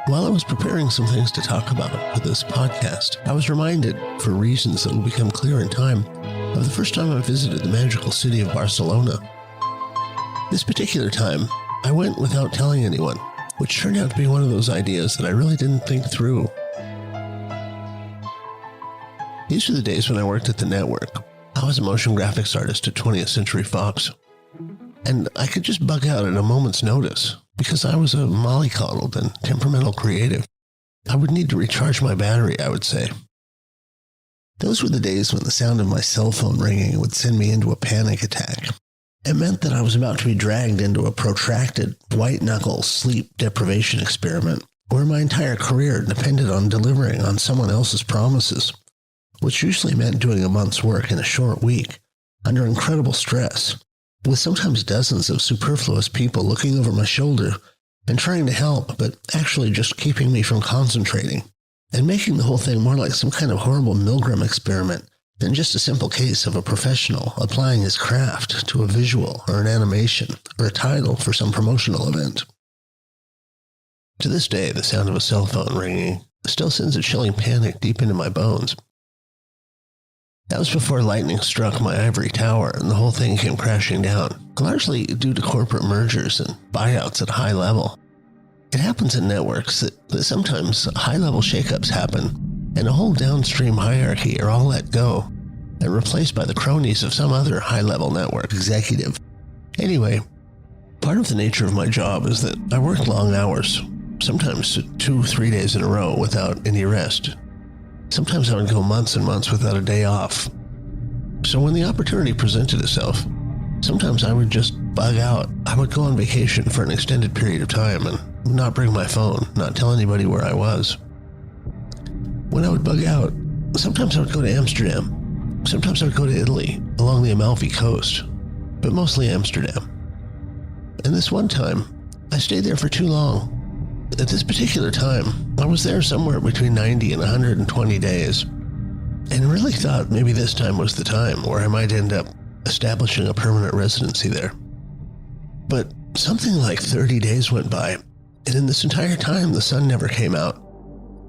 While I was preparing some things to talk about for this podcast, I was reminded, for reasons that will become clear in time, of the first time I visited the magical city of Barcelona. This particular time, I went without telling anyone, which turned out to be one of those ideas that I really didn't think through. These were the days when I worked at the network. I was a motion graphics artist at 20th Century Fox, and I could just bug out at a moment's notice because I was a mollycoddled and temperamental creative. I would need to recharge my battery, I would say. Those were the days when the sound of my cell phone ringing would send me into a panic attack. It meant that I was about to be dragged into a protracted, white-knuckle sleep deprivation experiment where my entire career depended on delivering on someone else's promises, which usually meant doing a month's work in a short week, under incredible stress, with sometimes dozens of superfluous people looking over my shoulder and trying to help, but actually just keeping me from concentrating, and making the whole thing more like some kind of horrible Milgram experiment than just a simple case of a professional applying his craft to a visual or an animation or a title for some promotional event. To this day, the sound of a cell phone ringing still sends a chilling panic deep into my bones. That was before lightning struck my ivory tower and the whole thing came crashing down, largely due to corporate mergers and buyouts at high level. It happens in networks that sometimes high-level shakeups happen and a whole downstream hierarchy are all let go and replaced by the cronies of some other high-level network executive. Anyway, part of the nature of my job is that I work long hours, sometimes 2-3 days in a row without any rest. Sometimes I would go months and months without a day off. So when the opportunity presented itself, sometimes I would just bug out. I would go on vacation for an extended period of time and not bring my phone, not tell anybody where I was. When I would bug out, sometimes I would go to Amsterdam. Sometimes I would go to Italy, along the Amalfi Coast, but mostly Amsterdam. And this one time, I stayed there for too long. At this particular time, I was there somewhere between 90 and 120 days, and really thought maybe this time was the time where I might end up establishing a permanent residency there. But something like 30 days went by, and in this entire time the sun never came out,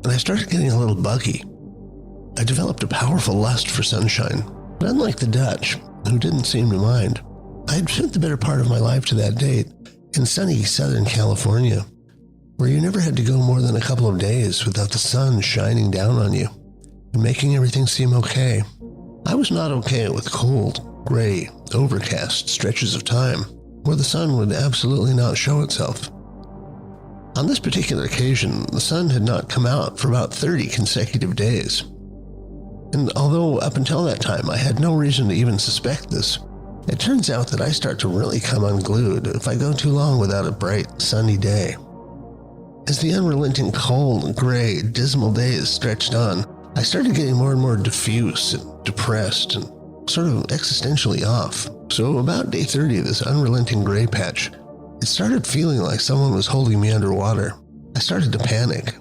and I started getting a little buggy. I developed a powerful lust for sunshine, but unlike the Dutch, who didn't seem to mind, I had spent the better part of my life to that date in sunny Southern California, where you never had to go more than a couple of days without the sun shining down on you and making everything seem okay. I was not okay with cold, gray, overcast stretches of time where the sun would absolutely not show itself. On this particular occasion, the sun had not come out for about 30 consecutive days. And although up until that time I had no reason to even suspect this, it turns out that I start to really come unglued if I go too long without a bright, sunny day. As the unrelenting cold, gray, dismal days stretched on, I started getting more and more diffuse and depressed and sort of existentially off. So about day 30 of this unrelenting gray patch, it started feeling like someone was holding me underwater. I started to panic.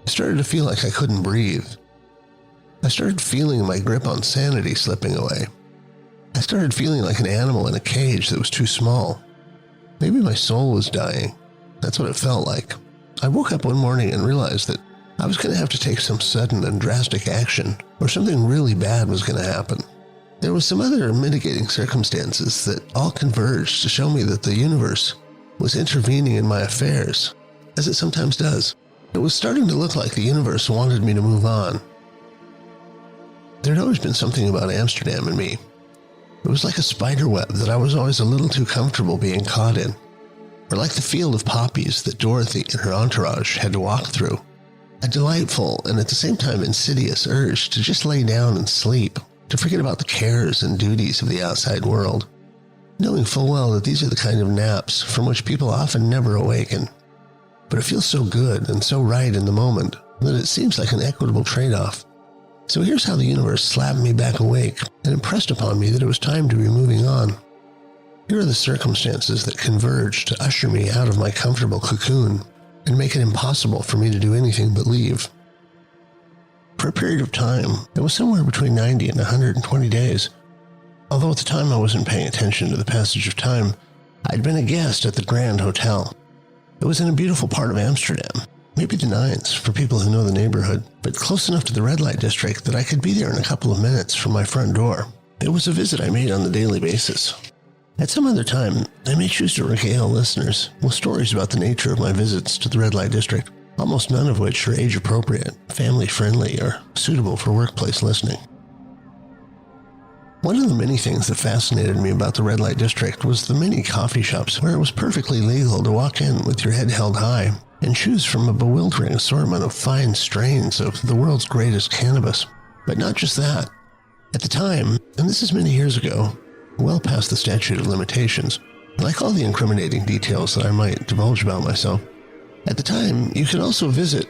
I started to feel like I couldn't breathe. I started feeling my grip on sanity slipping away. I started feeling like an animal in a cage that was too small. Maybe my soul was dying. That's what it felt like. I woke up one morning and realized that I was going to have to take some sudden and drastic action, or something really bad was going to happen. There was some other mitigating circumstances that all converged to show me that the universe was intervening in my affairs, as it sometimes does. It was starting to look like the universe wanted me to move on. There'd always been something about Amsterdam in me. It was like a spider web that I was always a little too comfortable being caught in, or like the field of poppies that Dorothy and her entourage had to walk through. A delightful and at the same time insidious urge to just lay down and sleep, to forget about the cares and duties of the outside world, knowing full well that these are the kind of naps from which people often never awaken. But it feels so good and so right in the moment that it seems like an equitable trade-off. So here's how the universe slapped me back awake and impressed upon me that it was time to be moving on. Here are the circumstances that converged to usher me out of my comfortable cocoon and make it impossible for me to do anything but leave. For a period of time, it was somewhere between 90 and 120 days. Although at the time I wasn't paying attention to the passage of time, I'd been a guest at the Grand Hotel. It was in a beautiful part of Amsterdam, maybe the 9s for people who know the neighborhood, but close enough to the red light district that I could be there in a couple of minutes from my front door. It was a visit I made on a daily basis. At some other time, I may choose to regale listeners with stories about the nature of my visits to the red light district, almost none of which are age-appropriate, family-friendly, or suitable for workplace listening. One of the many things that fascinated me about the red light district was the many coffee shops where it was perfectly legal to walk in with your head held high and choose from a bewildering assortment of fine strains of the world's greatest cannabis. But not just that. At the time, and this is many years ago, well past the statute of limitations, like all the incriminating details that I might divulge about myself, at the time you could also visit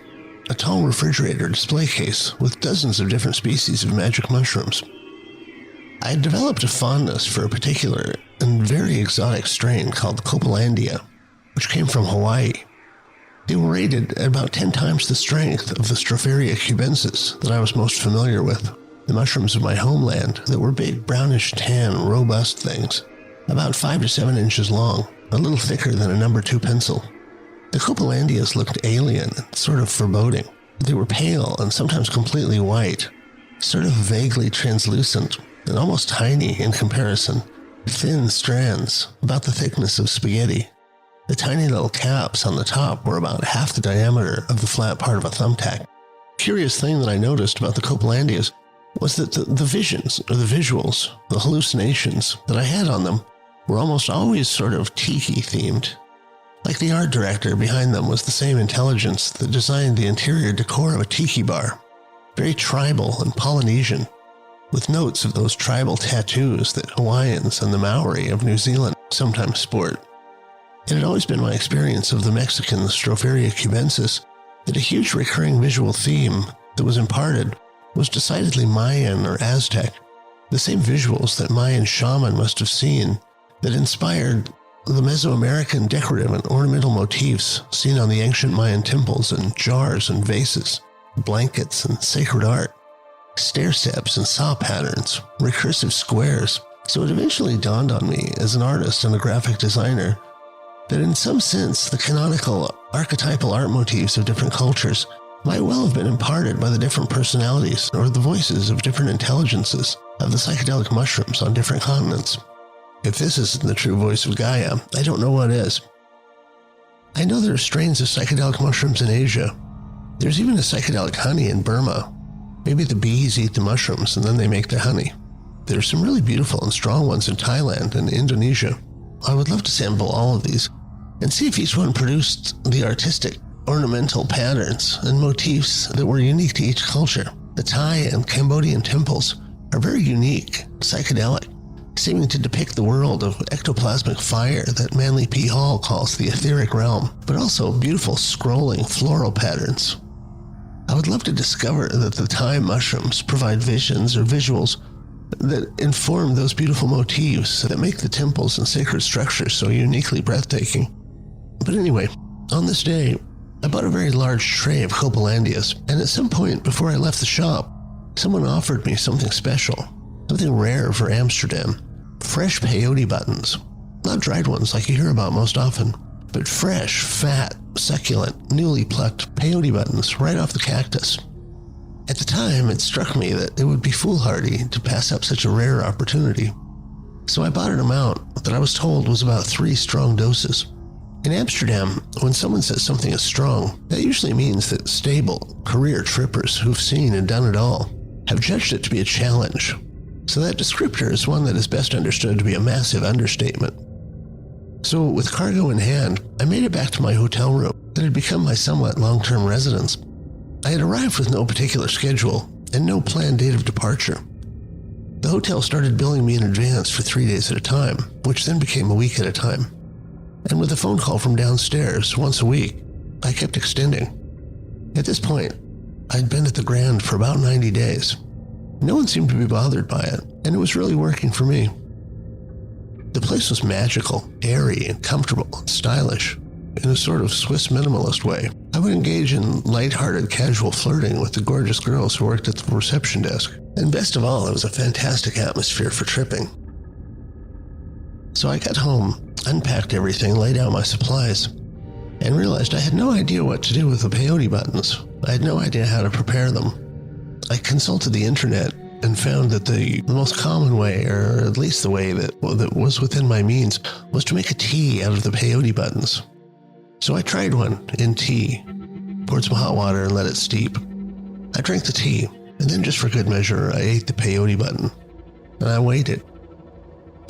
a tall refrigerator display case with dozens of different species of magic mushrooms. I had developed a fondness for a particular and very exotic strain called Copelandia, which came from Hawaii. They were rated at about 10 times the strength of the Stropharia cubensis that I was most familiar with, the mushrooms of my homeland that were big, brownish, tan, robust things, about 5 to 7 inches long, a little thicker than a number 2 pencil. The Copelandias looked alien and sort of foreboding. They were pale and sometimes completely white, sort of vaguely translucent, and almost tiny in comparison, thin strands about the thickness of spaghetti. The tiny little caps on the top were about half the diameter of the flat part of a thumbtack. Curious thing that I noticed about the Copelandias was that the visions, or the visuals, the hallucinations that I had on them were almost always sort of tiki-themed. Like the art director behind them was the same intelligence that designed the interior decor of a tiki bar. Very tribal and Polynesian, with notes of those tribal tattoos that Hawaiians and the Maori of New Zealand sometimes sport. It had always been my experience of the Mexican Stropharia cubensis that a huge recurring visual theme that was imparted was decidedly Mayan or Aztec, the same visuals that Mayan shaman must have seen that inspired the Mesoamerican decorative and ornamental motifs seen on the ancient Mayan temples and jars and vases, blankets and sacred art, stair steps and saw patterns, recursive squares. So it eventually dawned on me as an artist and a graphic designer that in some sense the canonical archetypal art motifs of different cultures might well have been imparted by the different personalities or the voices of different intelligences of the psychedelic mushrooms on different continents. If this isn't the true voice of Gaia, I don't know what is. I know there are strains of psychedelic mushrooms in Asia. There's even a psychedelic honey in Burma. Maybe the bees eat the mushrooms and then they make the honey. There are some really beautiful and strong ones in Thailand and Indonesia. I would love to sample all of these and see if each one produced the artistic, ornamental patterns and motifs that were unique to each culture. The Thai and Cambodian temples are very unique, psychedelic, seeming to depict the world of ectoplasmic fire that Manly P. Hall calls the etheric realm, but also beautiful scrolling floral patterns. I would love to discover that the Thai mushrooms provide visions or visuals that inform those beautiful motifs that make the temples and sacred structures so uniquely breathtaking. But anyway, on this day, I bought a very large tray of Copelandias, and at some point before I left the shop, someone offered me something special, something rare for Amsterdam. Fresh peyote buttons. Not dried ones like you hear about most often, but fresh, fat, succulent, newly plucked peyote buttons right off the cactus. At the time, it struck me that it would be foolhardy to pass up such a rare opportunity. So I bought an amount that I was told was about 3 strong doses. In Amsterdam, when someone says something is strong, that usually means that stable, career trippers who've seen and done it all have judged it to be a challenge. So that descriptor is one that is best understood to be a massive understatement. So with cargo in hand, I made it back to my hotel room that had become my somewhat long-term residence. I had arrived with no particular schedule and no planned date of departure. The hotel started billing me in advance for 3 days at a time, which then became a week at a time. And with a phone call from downstairs once a week, I kept extending. At this point, I'd been at the Grand for about 90 days. No one seemed to be bothered by it, and it was really working for me. The place was magical, airy, and comfortable, and stylish. In a sort of Swiss minimalist way, I would engage in light-hearted casual flirting with the gorgeous girls who worked at the reception desk. And best of all, it was a fantastic atmosphere for tripping. So I got home, unpacked everything, laid out my supplies, and realized I had no idea what to do with the peyote buttons. I had no idea how to prepare them. I consulted the internet and found that the most common way, or at least the way that was within my means, was to make a tea out of the peyote buttons. So I tried one in tea, poured some hot water and let it steep. I drank the tea, and then just for good measure, I ate the peyote button. And I waited.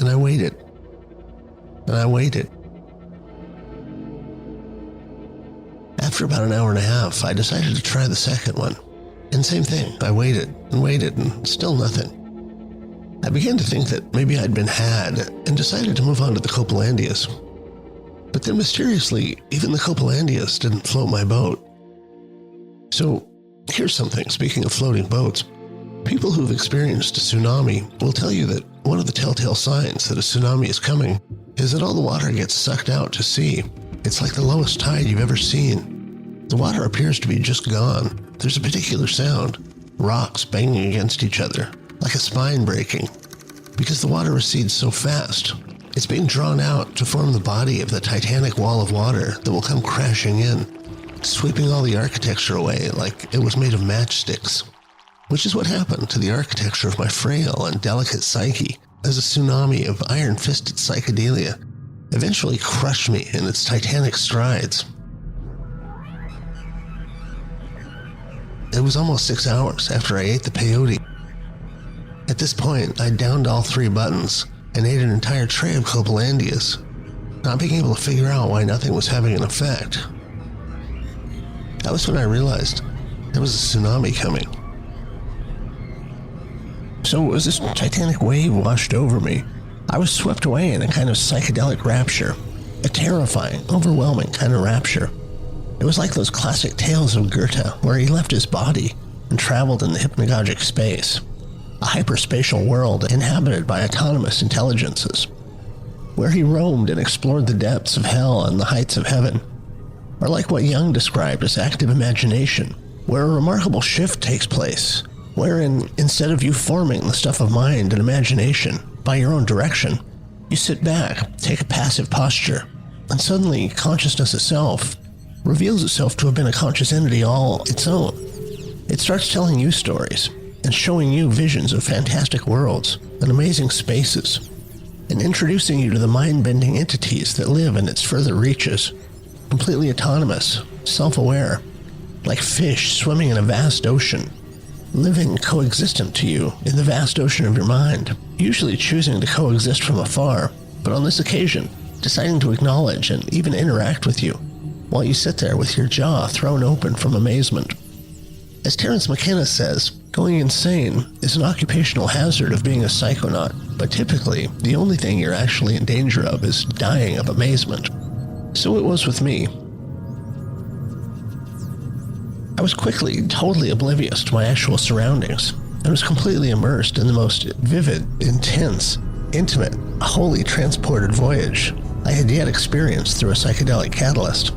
And I waited. And I waited. After about an hour and a half, I decided to try the second one. And same thing, I waited and still nothing. I began to think that maybe I'd been had and decided to move on to the Copelandias. But then mysteriously, even the Copelandias didn't float my boat. So here's something, speaking of floating boats. People who've experienced a tsunami will tell you that one of the telltale signs that a tsunami is coming is that all the water gets sucked out to sea. It's like the lowest tide you've ever seen. The water appears to be just gone. There's a particular sound, rocks banging against each other, like a spine breaking, because the water recedes so fast. It's being drawn out to form the body of the titanic wall of water that will come crashing in, sweeping all the architecture away like it was made of matchsticks. Which is what happened to the architecture of my frail and delicate psyche as a tsunami of iron-fisted psychedelia eventually crushed me in its titanic strides. It was almost 6 hours after I ate the peyote. At this point, I downed all 3 buttons and ate an entire tray of Copelandias, not being able to figure out why nothing was having an effect. That was when I realized there was a tsunami coming. So as this titanic wave washed over me, I was swept away in a kind of psychedelic rapture, a terrifying, overwhelming kind of rapture. It was like those classic tales of Goethe, where he left his body and traveled in the hypnagogic space, a hyperspatial world inhabited by autonomous intelligences, where he roamed and explored the depths of hell and the heights of heaven, or like what Jung described as active imagination, where a remarkable shift takes place, wherein, instead of you forming the stuff of mind and imagination by your own direction, you sit back, take a passive posture, and suddenly consciousness itself reveals itself to have been a conscious entity all its own. It starts telling you stories and showing you visions of fantastic worlds and amazing spaces, and introducing you to the mind-bending entities that live in its further reaches, completely autonomous, self-aware, like fish swimming in a vast ocean, living coexistent to you in the vast ocean of your mind, usually choosing to coexist from afar, but on this occasion, deciding to acknowledge and even interact with you, while you sit there with your jaw thrown open from amazement. As Terence McKenna says, going insane is an occupational hazard of being a psychonaut, but typically, the only thing you're actually in danger of is dying of amazement. So it was with me. I was quickly totally oblivious to my actual surroundings, and was completely immersed in the most vivid, intense, intimate, wholly transported voyage I had yet experienced through a psychedelic catalyst.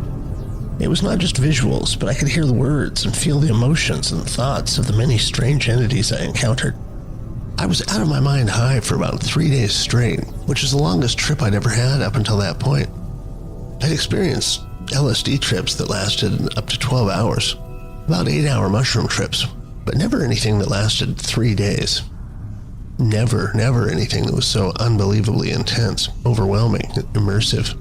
It was not just visuals, but I could hear the words and feel the emotions and thoughts of the many strange entities I encountered. I was out of my mind high for about 3 days straight, which is the longest trip I'd ever had up until that point. I'd experienced LSD trips that lasted up to 12 hours, about 8-hour mushroom trips, but never anything that lasted 3 days. Never anything that was so unbelievably intense, overwhelming, immersive.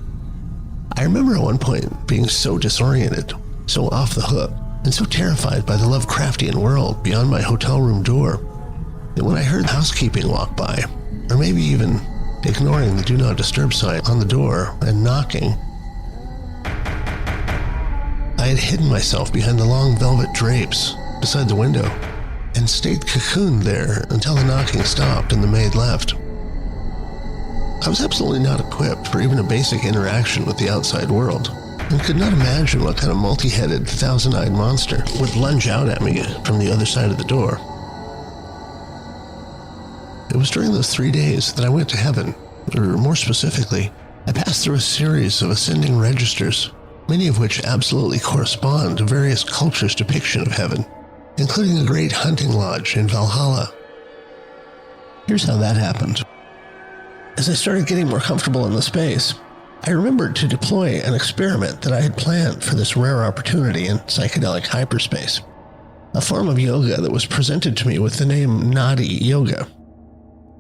I remember at one point being so disoriented, so off the hook, and so terrified by the Lovecraftian world beyond my hotel room door, that when I heard housekeeping walk by, or maybe even ignoring the do not disturb sign on the door and knocking, I had hidden myself behind the long velvet drapes beside the window and stayed cocooned there until the knocking stopped and the maid left. I was absolutely not equipped for even a basic interaction with the outside world, and could not imagine what kind of multi-headed, thousand-eyed monster would lunge out at me from the other side of the door. It was during those 3 days that I went to heaven, or more specifically, I passed through a series of ascending registers, many of which absolutely correspond to various cultures' depiction of heaven, including a great hunting lodge in Valhalla. Here's how that happened. As I started getting more comfortable in the space, I remembered to deploy an experiment that I had planned for this rare opportunity in psychedelic hyperspace, a form of yoga that was presented to me with the name Nadi Yoga.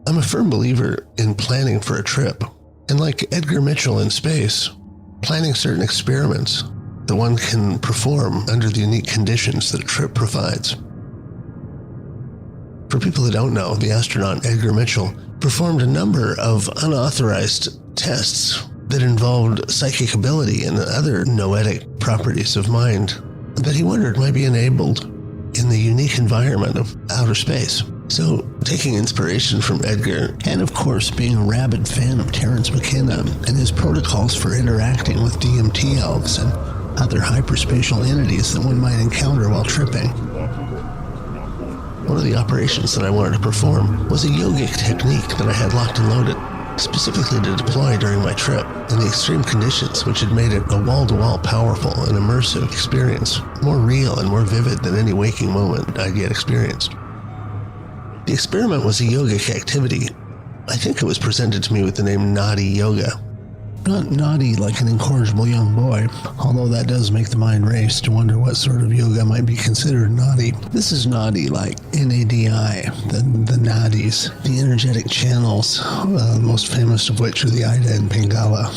I'm a firm believer in planning for a trip, and like Edgar Mitchell in space, planning certain experiments that one can perform under the unique conditions that a trip provides. For people who don't know, the astronaut Edgar Mitchell performed a number of unauthorized tests that involved psychic ability and other noetic properties of mind that he wondered might be enabled in the unique environment of outer space. So, taking inspiration from Edgar, and of course being a rabid fan of Terence McKenna and his protocols for interacting with DMT elves and other hyperspatial entities that one might encounter while tripping, one of the operations that I wanted to perform was a yogic technique that I had locked and loaded, specifically to deploy during my trip in the extreme conditions which had made it a wall-to-wall powerful and immersive experience, more real and more vivid than any waking moment I'd yet experienced. The experiment was a yogic activity. I think it was presented to me with the name Nadi Yoga. Not naughty like an incorrigible young boy, although that does make the mind race to wonder what sort of yoga might be considered naughty. This is naughty like N-A-D-I, the nadis, the energetic channels, most famous of which are the Ida and Pingala.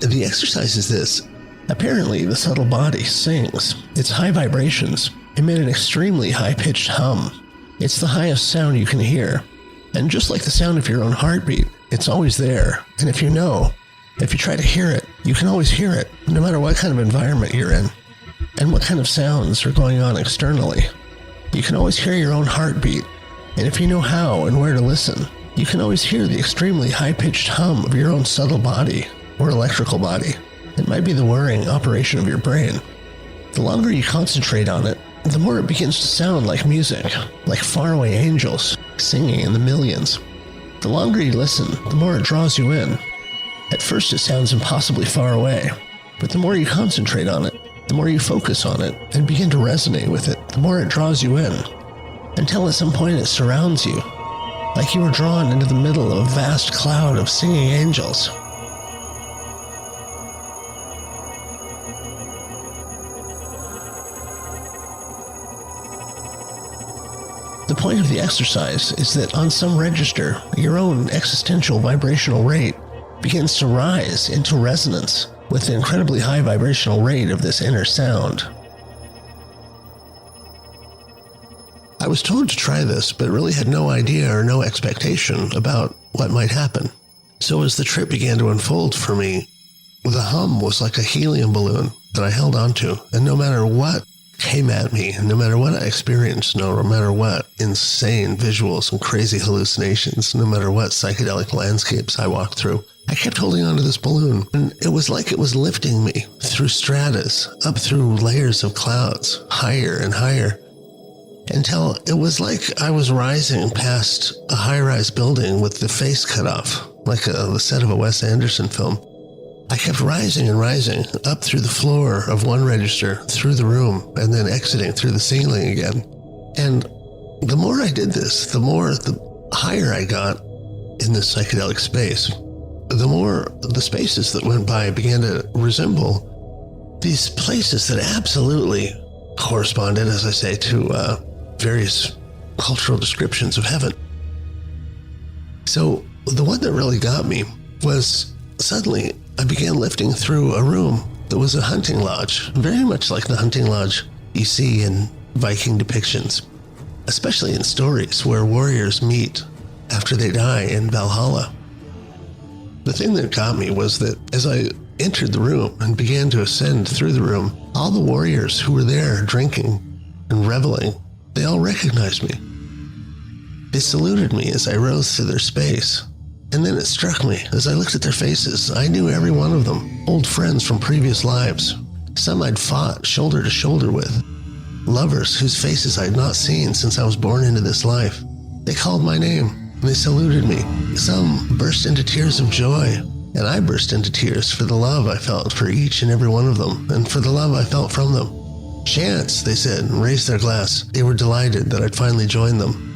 The exercise is this. Apparently, the subtle body sings. Its high vibrations emit an extremely high-pitched hum. It's the highest sound you can hear. And just like the sound of your own heartbeat, it's always there. And if you try to hear it, you can always hear it, no matter what kind of environment you're in, and what kind of sounds are going on externally. You can always hear your own heartbeat, and if you know how and where to listen, you can always hear the extremely high-pitched hum of your own subtle body, or electrical body. It might be the whirring operation of your brain. The longer you concentrate on it, the more it begins to sound like music, like faraway angels, singing in the millions. The longer you listen, the more it draws you in. At first it sounds impossibly far away, but the more you concentrate on it, the more you focus on it and begin to resonate with it, the more it draws you in, until at some point it surrounds you, like you were drawn into the middle of a vast cloud of singing angels. The point of the exercise is that on some register, your own existential vibrational rate begins to rise into resonance with the incredibly high vibrational rate of this inner sound. I was told to try this, but really had no idea or no expectation about what might happen. So as the trip began to unfold for me, the hum was like a helium balloon that I held onto, and no matter what came at me, no matter what I experienced, no matter what insane visuals and crazy hallucinations, no matter what psychedelic landscapes I walked through, I kept holding onto this balloon, and it was like it was lifting me through stratus, up through layers of clouds, higher and higher, until it was like I was rising past a high-rise building with the face cut off, like the set of a Wes Anderson film. I kept rising and rising, up through the floor of one register, through the room, and then exiting through the ceiling again. And the more I did this, the higher I got in this psychedelic space. The more the spaces that went by began to resemble these places that absolutely corresponded, as I say, to various cultural descriptions of heaven. So the one that really got me was suddenly I began lifting through a room that was a hunting lodge, very much like the hunting lodge you see in Viking depictions, especially in stories where warriors meet after they die in Valhalla. The thing that got me was that as I entered the room and began to ascend through the room, all the warriors who were there drinking and reveling, they all recognized me. They saluted me as I rose through their space. And then it struck me, as I looked at their faces, I knew every one of them, old friends from previous lives. Some I'd fought shoulder to shoulder with. Lovers whose faces I'd not seen since I was born into this life. They called my name. They saluted me. Some burst into tears of joy, and I burst into tears for the love I felt for each and every one of them, and for the love I felt from them. Chance, they said, and raised their glass. They were delighted that I'd finally joined them.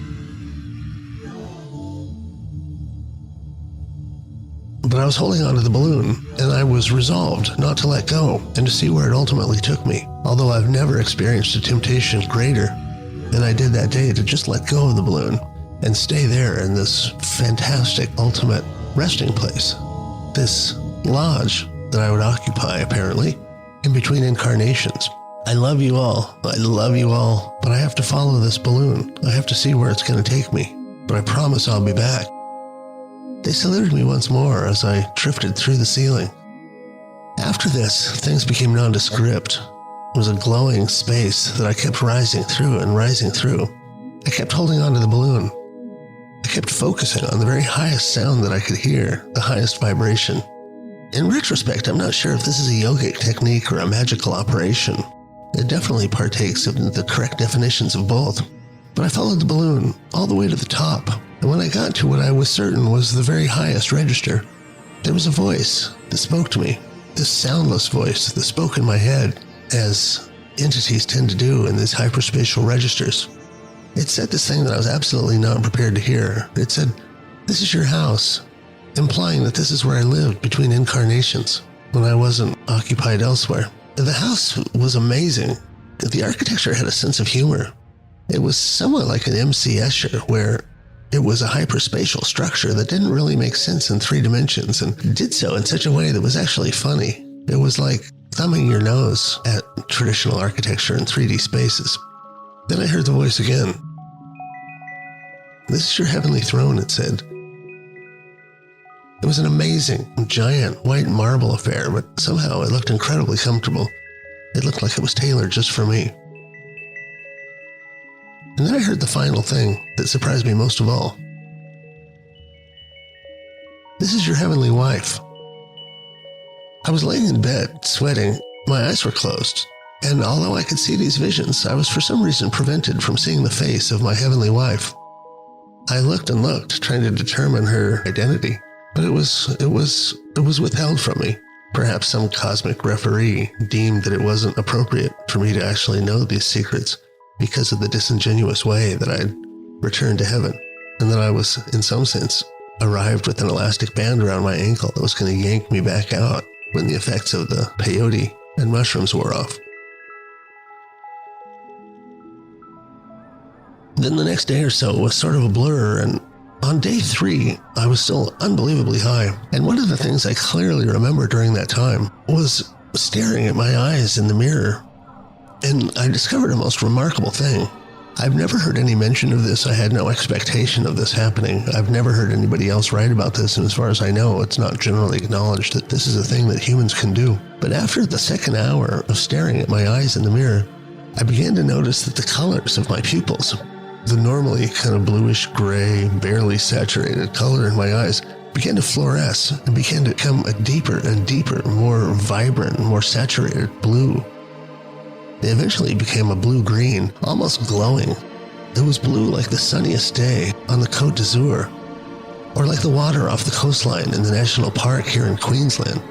But I was holding onto the balloon, and I was resolved not to let go and to see where it ultimately took me, although I've never experienced a temptation greater than I did that day to just let go of the balloon and stay there in this fantastic ultimate resting place, this lodge that I would occupy, apparently, in between incarnations. I love you all, but I have to follow this balloon. I have to see where it's going to take me, but I promise I'll be back. They saluted me once more as I drifted through the ceiling. After this, things became nondescript. It was a glowing space that I kept rising through and rising through. I kept holding onto the balloon. I kept focusing on the very highest sound that I could hear, the highest vibration. In retrospect, I'm not sure if this is a yogic technique or a magical operation. It definitely partakes of the correct definitions of both. But I followed the balloon all the way to the top, and when I got to what I was certain was the very highest register, there was a voice that spoke to me, this soundless voice that spoke in my head, as entities tend to do in these hyperspatial registers. It said this thing that I was absolutely not prepared to hear. It said, "This is your house," implying that this is where I lived between incarnations, when I wasn't occupied elsewhere. The house was amazing. The architecture had a sense of humor. It was somewhat like an M.C. Escher, where it was a hyperspatial structure that didn't really make sense in 3 dimensions and did so in such a way that was actually funny. It was like thumbing your nose at traditional architecture in 3D spaces. Then I heard the voice again. "This is your heavenly throne," it said. It was an amazing, giant, white marble affair, but somehow it looked incredibly comfortable. It looked like it was tailored just for me. And then I heard the final thing that surprised me most of all. "This is your heavenly wife." I was laying in bed, sweating. My eyes were closed. And although I could see these visions, I was for some reason prevented from seeing the face of my heavenly wife. I looked and looked, trying to determine her identity, but it was withheld from me. Perhaps some cosmic referee deemed that it wasn't appropriate for me to actually know these secrets because of the disingenuous way that I'd returned to heaven, and that I was, in some sense, arrived with an elastic band around my ankle that was going to yank me back out when the effects of the peyote and mushrooms wore off. Then the next day or so was sort of a blur, and on day 3, I was still unbelievably high. And one of the things I clearly remember during that time was staring at my eyes in the mirror. And I discovered a most remarkable thing. I've never heard any mention of this. I had no expectation of this happening. I've never heard anybody else write about this, and as far as I know, it's not generally acknowledged that this is a thing that humans can do. But after the second hour of staring at my eyes in the mirror, I began to notice that the colors of my pupils, the normally kind of bluish gray, barely saturated color in my eyes, began to fluoresce and began to become a deeper and deeper, more vibrant, more saturated blue. They eventually became a blue-green, almost glowing. It was blue like the sunniest day on the Côte d'Azur, or like the water off the coastline in the national park here in Queensland.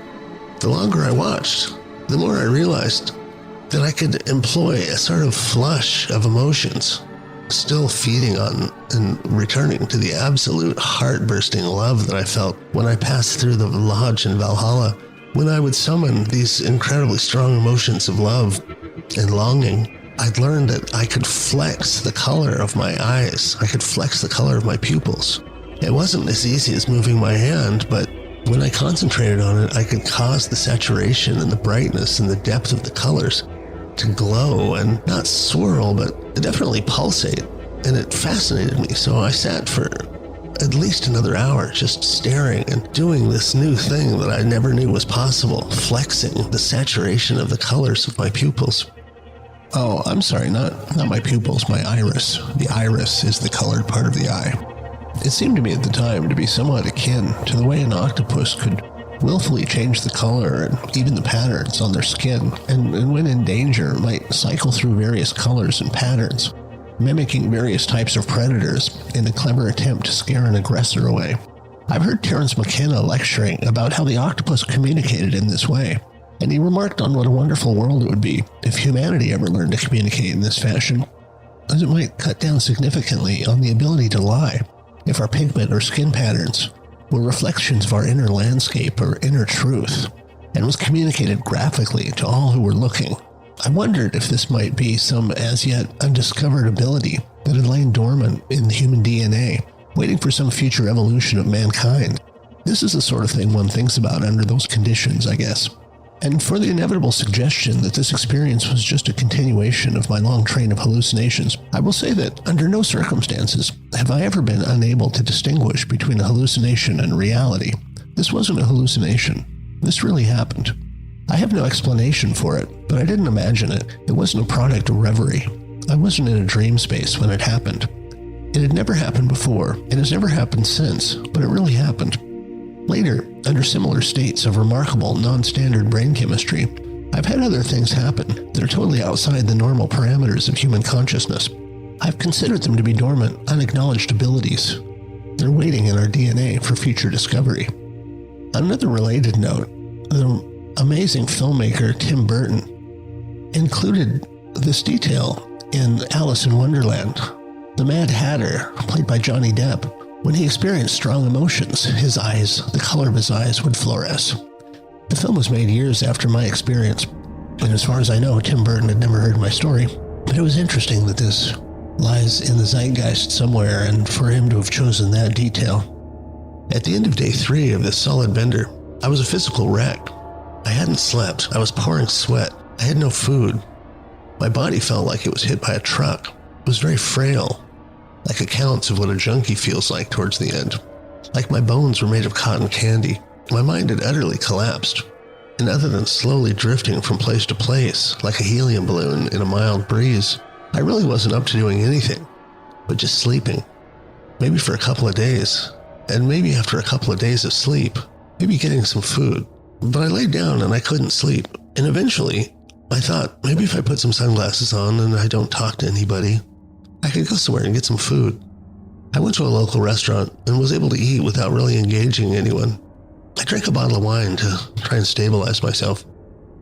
The longer I watched, the more I realized that I could employ a sort of flush of emotions, still feeding on and returning to the absolute heart-bursting love that I felt when I passed through the lodge in Valhalla, when I would summon these incredibly strong emotions of love and longing. I'd learned that I could flex the color of my eyes. I could flex the color of my pupils. It wasn't as easy as moving my hand, but when I concentrated on it, I could cause the saturation and the brightness and the depth of the colors to glow and not swirl, but definitely pulsate. And it fascinated me, so I sat for at least another hour just staring and doing this new thing that I never knew was possible, flexing the saturation of the colors of my pupils. Oh, I'm sorry, not my pupils, my iris. The iris is the colored part of the eye. It seemed to me at the time to be somewhat akin to the way an octopus could willfully change the color and even the patterns on their skin, and when in danger might cycle through various colors and patterns, mimicking various types of predators in a clever attempt to scare an aggressor away. I've heard Terence McKenna lecturing about how the octopus communicated in this way, and he remarked on what a wonderful world it would be if humanity ever learned to communicate in this fashion, as it might cut down significantly on the ability to lie if our pigment or skin patterns were reflections of our inner landscape or inner truth, and was communicated graphically to all who were looking. I wondered if this might be some as yet undiscovered ability that had lain dormant in human DNA, waiting for some future evolution of mankind. This is the sort of thing one thinks about under those conditions, I guess. And for the inevitable suggestion that this experience was just a continuation of my long train of hallucinations, I will say that under no circumstances have I ever been unable to distinguish between a hallucination and reality. This wasn't a hallucination. This really happened. I have no explanation for it, but I didn't imagine it. It wasn't a product of reverie. I wasn't in a dream space when it happened. It had never happened before. It has never happened since, but it really happened. Later, under similar states of remarkable, non-standard brain chemistry, I've had other things happen that are totally outside the normal parameters of human consciousness. I've considered them to be dormant, unacknowledged abilities. They're waiting in our DNA for future discovery. On another related note, the amazing filmmaker Tim Burton included this detail in Alice in Wonderland. The Mad Hatter, played by Johnny Depp, when he experienced strong emotions, his eyes, the color of his eyes, would fluoresce. The film was made years after my experience, and as far as I know, Tim Burton had never heard my story. But it was interesting that this lies in the zeitgeist somewhere, and for him to have chosen that detail. At the end of day 3 of this solid bender, I was a physical wreck. I hadn't slept. I was pouring sweat. I had no food. My body felt like it was hit by a truck. It was very frail, like accounts of what a junkie feels like towards the end. Like my bones were made of cotton candy. My mind had utterly collapsed. And other than slowly drifting from place to place, like a helium balloon in a mild breeze, I really wasn't up to doing anything, but just sleeping. Maybe for a couple of days, and maybe after a couple of days of sleep, maybe getting some food. But I laid down and I couldn't sleep. And eventually, I thought, maybe if I put some sunglasses on and I don't talk to anybody, I could go somewhere and get some food. I went to a local restaurant and was able to eat without really engaging anyone. I drank a bottle of wine to try and stabilize myself.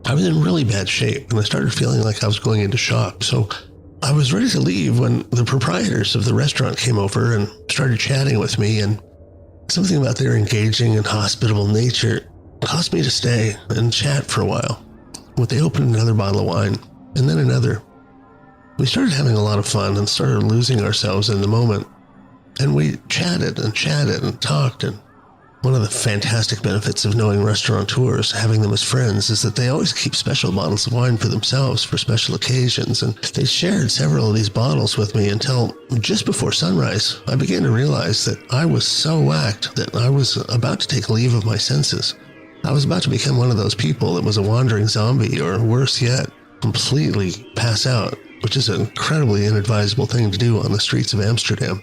I was in really bad shape and I started feeling like I was going into shock. So I was ready to leave when the proprietors of the restaurant came over and started chatting with me, and something about their engaging and hospitable nature caused me to stay and chat for a while. But they opened another bottle of wine and then another. We started having a lot of fun and started losing ourselves in the moment. And we chatted and talked. And one of the fantastic benefits of knowing restaurateurs, having them as friends, is that they always keep special bottles of wine for themselves for special occasions. And they shared several of these bottles with me until just before sunrise, I began to realize that I was so whacked that I was about to take leave of my senses. I was about to become one of those people that was a wandering zombie, or worse yet, completely pass out, which is an incredibly inadvisable thing to do on the streets of Amsterdam.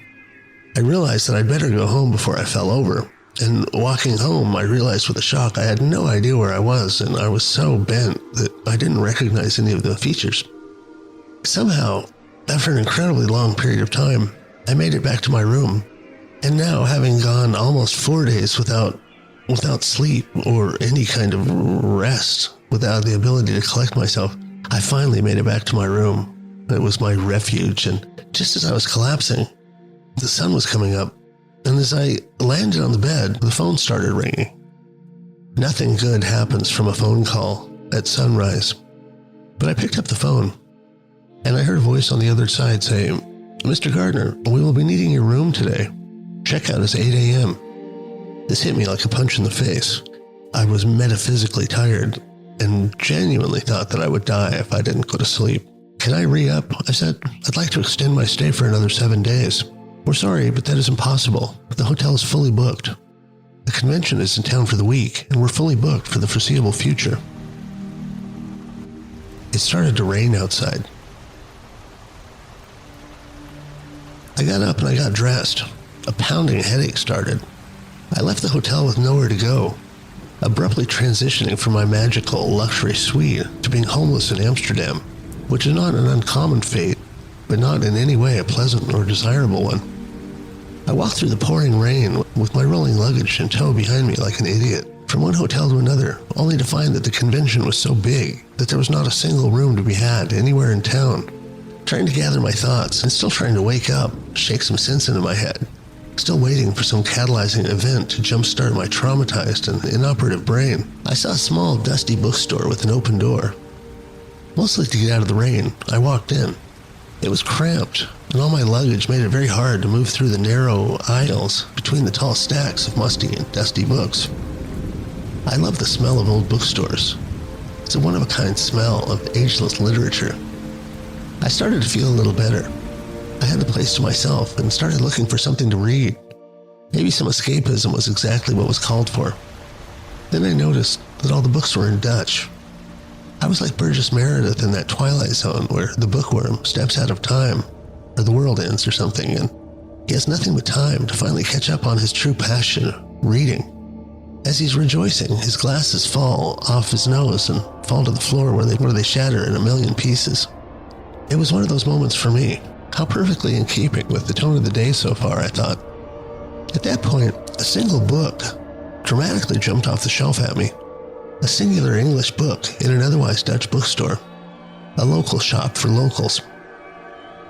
I realized that I'd better go home before I fell over. And walking home, I realized with a shock I had no idea where I was, and I was so bent that I didn't recognize any of the features. Somehow, after an incredibly long period of time, I made it back to my room. And now, having gone almost 4 days without sleep or any kind of rest, without the ability to collect myself, I finally made it back to my room. It was my refuge, and just as I was collapsing, the sun was coming up, and as I landed on the bed, the phone started ringing. Nothing good happens from a phone call at sunrise, but I picked up the phone, and I heard a voice on the other side say, "Mr. Gardner, we will be needing your room today. Checkout is 8 a.m. This hit me like a punch in the face. I was metaphysically tired and genuinely thought that I would die if I didn't go to sleep. "Can I re-up?" I said. "I'd like to extend my stay for another 7 days. "We're sorry, but that is impossible. The hotel is fully booked. The convention is in town for the week, and we're fully booked for the foreseeable future." It started to rain outside. I got up and I got dressed. A pounding headache started. I left the hotel with nowhere to go, abruptly transitioning from my magical luxury suite to being homeless in Amsterdam, which is not an uncommon fate, but not in any way a pleasant or desirable one. I walked through the pouring rain with my rolling luggage in tow behind me like an idiot, from one hotel to another, only to find that the convention was so big that there was not a single room to be had anywhere in town. Trying to gather my thoughts and still trying to wake up, shake some sense into my head, Still waiting for some catalyzing event to jumpstart my traumatized and inoperative brain, I saw a small, dusty bookstore with an open door. Mostly to get out of the rain, I walked in. It was cramped, and all my luggage made it very hard to move through the narrow aisles between the tall stacks of musty and dusty books. I love the smell of old bookstores. It's a one-of-a-kind smell of ageless literature. I started to feel a little better. I had the place to myself and started looking for something to read. Maybe some escapism was exactly what was called for. Then I noticed that all the books were in Dutch. I was like Burgess Meredith in that Twilight Zone where the bookworm steps out of time, or the world ends or something, and he has nothing but time to finally catch up on his true passion, reading. As he's rejoicing, his glasses fall off his nose and fall to the floor where they shatter in a million pieces. It was one of those moments for me. How perfectly in keeping with the tone of the day so far, I thought. At that point, a single book dramatically jumped off the shelf at me. A singular English book in an otherwise Dutch bookstore. A local shop for locals.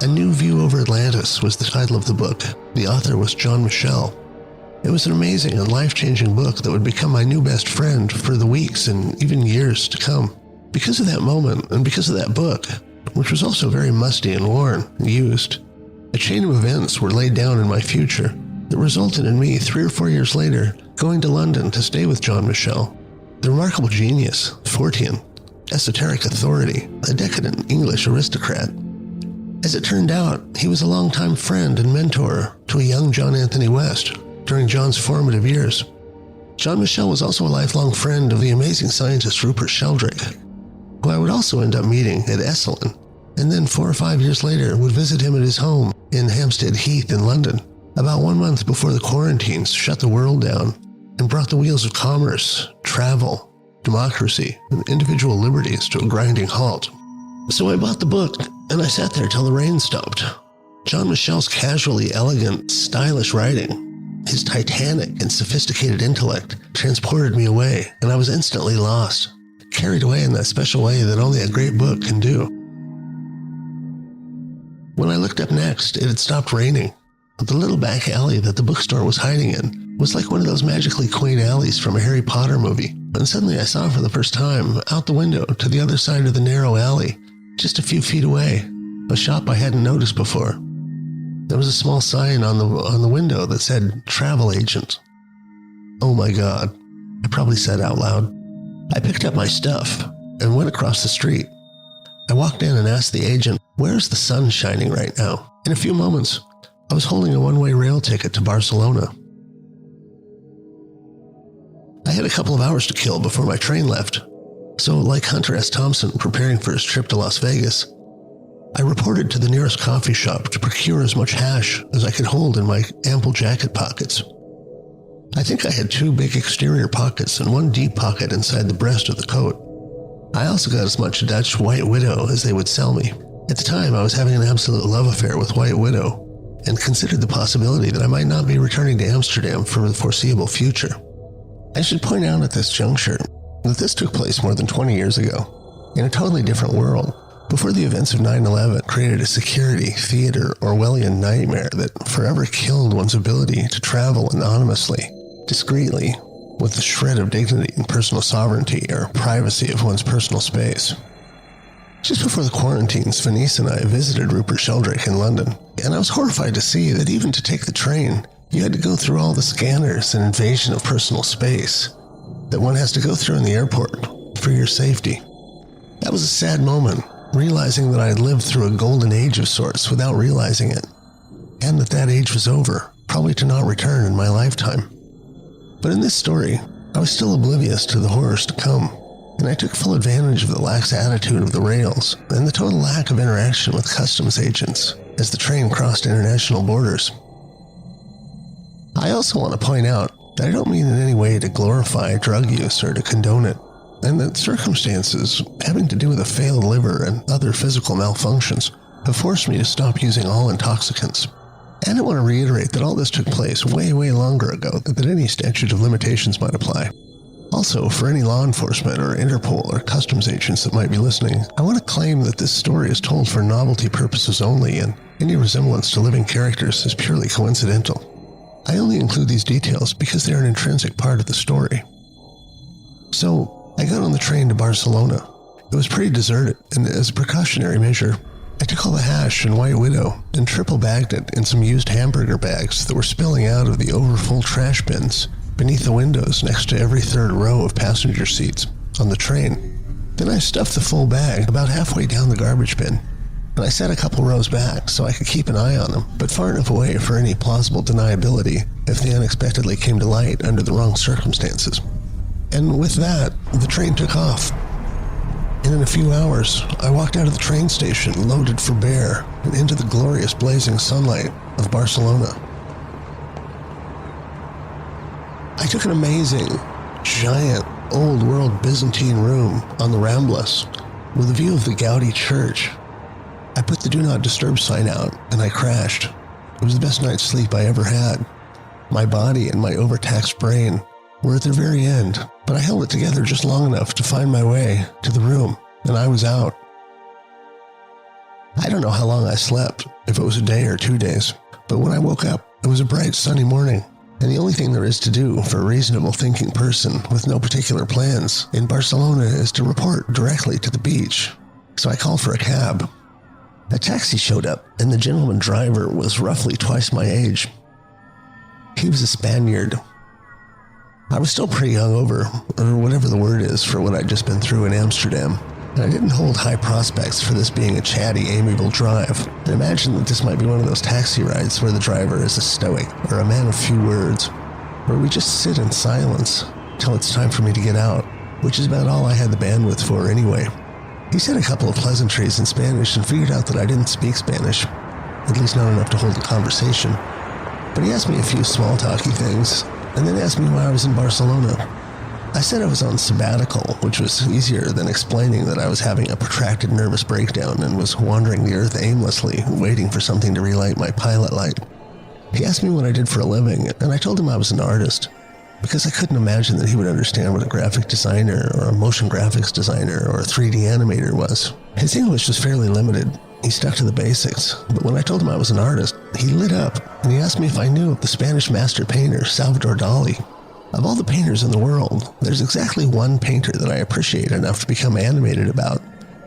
A New View Over Atlantis was the title of the book. The author was John Michel. It was an amazing and life-changing book that would become my new best friend for the weeks and even years to come. Because of that moment and because of that book, which was also very musty and worn and used, a chain of events were laid down in my future that resulted in me 3 or 4 years later going to London to stay with John Michel, the remarkable genius, Fortean, esoteric authority, a decadent English aristocrat. As it turned out, he was a longtime friend and mentor to a young John Anthony West during John's formative years. John Michel was also a lifelong friend of the amazing scientist Rupert Sheldrake, who I would also end up meeting at Esalen, and then 4 or 5 years later would visit him at his home in Hampstead Heath in London, about 1 month before the quarantines shut the world down and brought the wheels of commerce, travel, democracy, and individual liberties to a grinding halt. So I bought the book, and I sat there till the rain stopped. John Michel's casually elegant, stylish writing, his titanic and sophisticated intellect transported me away, and I was instantly lost, carried away in that special way that only a great book can do. When I looked up next, it had stopped raining. The little back alley that the bookstore was hiding in was like one of those magically quaint alleys from a Harry Potter movie, and suddenly I saw for the first time, out the window to the other side of the narrow alley, just a few feet away, a shop I hadn't noticed before. There was a small sign on the window that said, "Travel Agent." Oh my God, I probably said out loud. I picked up my stuff and went across the street. I walked in and asked the agent, "Where's the sun shining right now?" In a few moments, I was holding a one-way rail ticket to Barcelona. I had a couple of hours to kill before my train left, so like Hunter S. Thompson preparing for his trip to Las Vegas, I reported to the nearest coffee shop to procure as much hash as I could hold in my ample jacket pockets. I think I had 2 big exterior pockets and 1 deep pocket inside the breast of the coat. I also got as much Dutch White Widow as they would sell me. At the time, I was having an absolute love affair with White Widow and considered the possibility that I might not be returning to Amsterdam for the foreseeable future. I should point out at this juncture that this took place more than 20 years ago, in a totally different world, before the events of 9/11 created a security, theater, Orwellian nightmare that forever killed one's ability to travel anonymously, discreetly, with a shred of dignity and personal sovereignty or privacy of one's personal space. Just before the quarantines, Venice and I visited Rupert Sheldrake in London, and I was horrified to see that even to take the train, you had to go through all the scanners and invasion of personal space that one has to go through in the airport for your safety. That was a sad moment, realizing that I had lived through a golden age of sorts without realizing it, and that age was over, probably to not return in my lifetime. But in this story, I was still oblivious to the horrors to come, and I took full advantage of the lax attitude of the rails and the total lack of interaction with customs agents as the train crossed international borders. I also want to point out that I don't mean in any way to glorify drug use or to condone it, and that circumstances having to do with a failed liver and other physical malfunctions have forced me to stop using all intoxicants. And I want to reiterate that all this took place way, way longer ago than any statute of limitations might apply. Also, for any law enforcement or Interpol or customs agents that might be listening, I want to claim that this story is told for novelty purposes only, and any resemblance to living characters is purely coincidental. I only include these details because they're an intrinsic part of the story. So, I got on the train to Barcelona. It was pretty deserted, and as a precautionary measure, I took all the hash and White Widow and triple bagged it in some used hamburger bags that were spilling out of the overfull trash bins beneath the windows next to every third row of passenger seats on the train. Then I stuffed the full bag about halfway down the garbage bin, and I sat a couple rows back so I could keep an eye on them, but far enough away for any plausible deniability if they unexpectedly came to light under the wrong circumstances. And with that, the train took off. And in a few hours, I walked out of the train station loaded for bear and into the glorious blazing sunlight of Barcelona. I took an amazing, giant, old-world Byzantine room on the Ramblas with a view of the Gaudi church. I put the Do Not Disturb sign out and I crashed. It was the best night's sleep I ever had. My body and my overtaxed brain were at their very end, but I held it together just long enough to find my way to the room, and I was out. I don't know how long I slept, if it was a day or 2 days, but when I woke up, it was a bright, sunny morning, and the only thing there is to do for a reasonable thinking person with no particular plans in Barcelona is to report directly to the beach. So I called for a cab. A taxi showed up, and the gentleman driver was roughly twice my age. He was a Spaniard. I was still pretty hungover, or whatever the word is for what I'd just been through in Amsterdam, and I didn't hold high prospects for this being a chatty, amiable drive. I imagined that this might be one of those taxi rides where the driver is a stoic or a man of few words, where we just sit in silence till it's time for me to get out, which is about all I had the bandwidth for anyway. He said a couple of pleasantries in Spanish and figured out that I didn't speak Spanish, at least not enough to hold a conversation. But he asked me a few small-talky things, and then asked me why I was in Barcelona. I said I was on sabbatical, which was easier than explaining that I was having a protracted nervous breakdown and was wandering the earth aimlessly, waiting for something to relight my pilot light. He asked me what I did for a living, and I told him I was an artist, because I couldn't imagine that he would understand what a graphic designer or a motion graphics designer or a 3D animator was. His English was fairly limited. He stuck to the basics, but when I told him I was an artist, he lit up, and he asked me if I knew of the Spanish master painter Salvador Dali. Of all the painters in the world, there's exactly one painter that I appreciate enough to become animated about,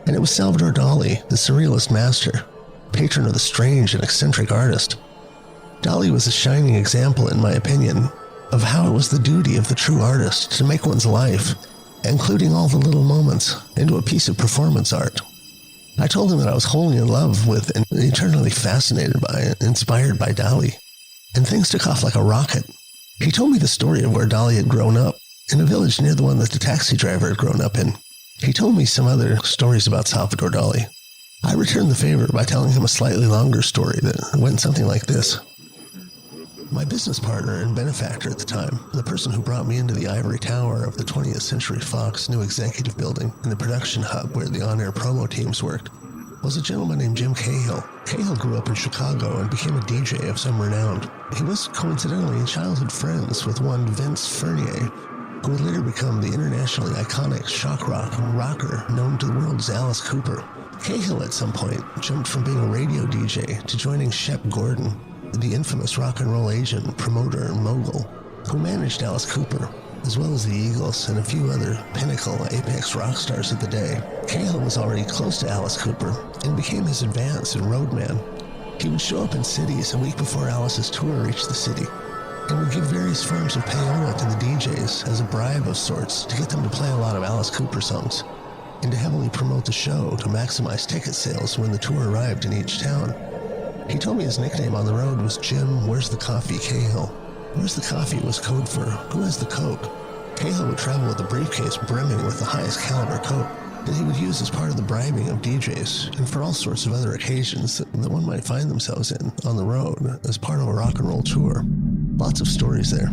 and it was Salvador Dali, the surrealist master, patron of the strange and eccentric artist. Dali was a shining example, in my opinion, of how it was the duty of the true artist to make one's life, including all the little moments, into a piece of performance art. I told him that I was wholly in love with and eternally fascinated by and inspired by Dali, and things took off like a rocket. He told me the story of where Dali had grown up, in a village near the one that the taxi driver had grown up in. He told me some other stories about Salvador Dali. I returned the favor by telling him a slightly longer story that went something like this. My business partner and benefactor at the time, the person who brought me into the ivory tower of the 20th Century Fox new executive building and the production hub where the on-air promo teams worked, was a gentleman named Jim Cahill. Cahill grew up in Chicago and became a DJ of some renown. He was coincidentally childhood friends with one Vince Furnier, who would later become the internationally iconic shock rock rocker known to the world as Alice Cooper. Cahill at some point jumped from being a radio DJ to joining Shep Gordon, the infamous rock and roll agent, promoter, and mogul, who managed Alice Cooper, as well as the Eagles and a few other pinnacle apex rock stars of the day. Cahill was already close to Alice Cooper and became his advance and roadman. He would show up in cities a week before Alice's tour reached the city and would give various forms of payola to the DJs as a bribe of sorts to get them to play a lot of Alice Cooper songs and to heavily promote the show to maximize ticket sales when the tour arrived in each town. He told me his nickname on the road was Jim Where's the Coffee Cahill. Where's the Coffee was code for Who has the Coke? Cahill would travel with a briefcase brimming with the highest caliber coke that he would use as part of the bribing of DJs and for all sorts of other occasions that one might find themselves in on the road as part of a rock and roll tour. Lots of stories there.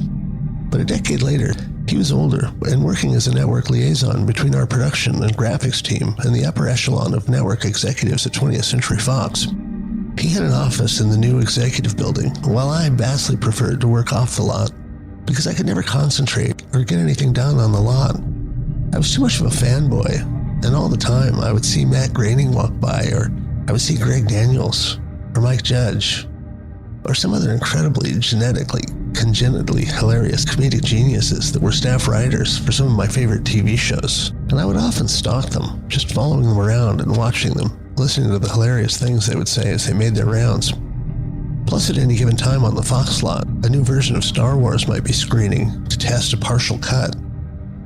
But a decade later, he was older and working as a network liaison between our production and graphics team and the upper echelon of network executives at 20th Century Fox. He had an office in the new executive building, while I vastly preferred to work off the lot because I could never concentrate or get anything done on the lot. I was too much of a fanboy, and all the time I would see Matt Groening walk by, or I would see Greg Daniels, or Mike Judge, or some other incredibly genetically congenitally hilarious comedic geniuses that were staff writers for some of my favorite TV shows, and I would often stalk them, just following them around and watching them, listening to the hilarious things they would say as they made their rounds. Plus, at any given time on the Fox lot, a new version of Star Wars might be screening to test a partial cut.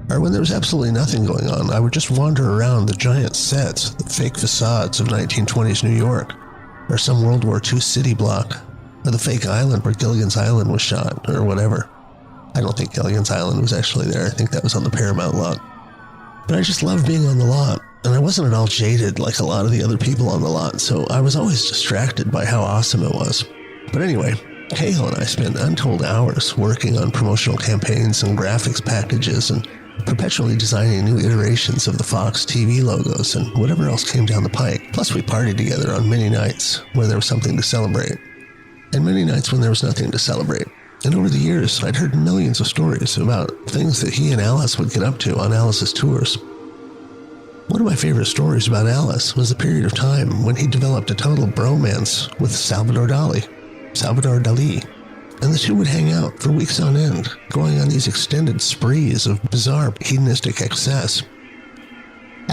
Or when there was absolutely nothing going on, I would just wander around the giant sets, the fake facades of 1920s New York, or some World War II city block, or the fake island where Gilligan's Island was shot, or whatever. I don't think Gilligan's Island was actually there. I think that was on the Paramount lot. But I just loved being on the lot, and I wasn't at all jaded like a lot of the other people on the lot, so I was always distracted by how awesome it was. But anyway, Hegel and I spent untold hours working on promotional campaigns and graphics packages and perpetually designing new iterations of the Fox TV logos and whatever else came down the pike. Plus, we partied together on many nights where there was something to celebrate, and many nights when there was nothing to celebrate. And over the years, I'd heard millions of stories about things that he and Alice would get up to on Alice's tours. One of my favorite stories about Alice was the period of time when he developed a total bromance with Salvador Dali, and the two would hang out for weeks on end, going on these extended sprees of bizarre hedonistic excess.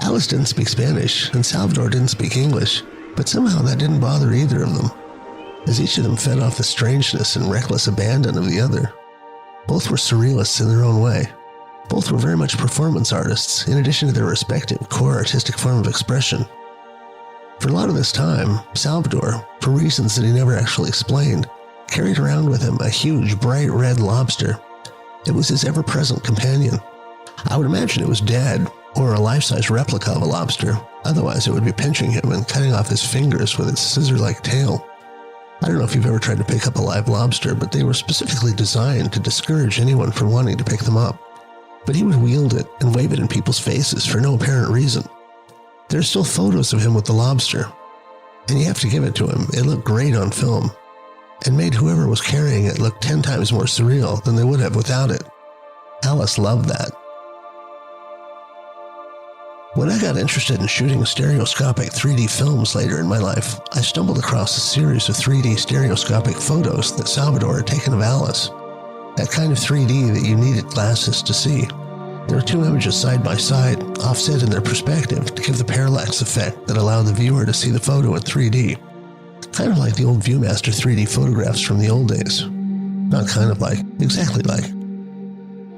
Alice didn't speak Spanish, and Salvador didn't speak English, but somehow that didn't bother either of them, as each of them fed off the strangeness and reckless abandon of the other. Both were surrealists in their own way. Both were very much performance artists, in addition to their respective core artistic form of expression. For a lot of this time, Salvador, for reasons that he never actually explained, carried around with him a huge, bright red lobster. It was his ever-present companion. I would imagine it was dead, or a life-size replica of a lobster. Otherwise, it would be pinching him and cutting off his fingers with its scissor-like tail. I don't know if you've ever tried to pick up a live lobster, but they were specifically designed to discourage anyone from wanting to pick them up. But he would wield it and wave it in people's faces for no apparent reason. There are still photos of him with the lobster, and you have to give it to him. It looked great on film, and made whoever was carrying it look 10 times more surreal than they would have without it. Alice loved that. When I got interested in shooting stereoscopic 3D films later in my life, I stumbled across a series of 3D stereoscopic photos that Salvador had taken of Alice. That kind of 3D that you needed glasses to see. There were two images side by side, offset in their perspective to give the parallax effect that allowed the viewer to see the photo in 3D. Kind of like the old Viewmaster 3D photographs from the old days. Not kind of like, exactly like.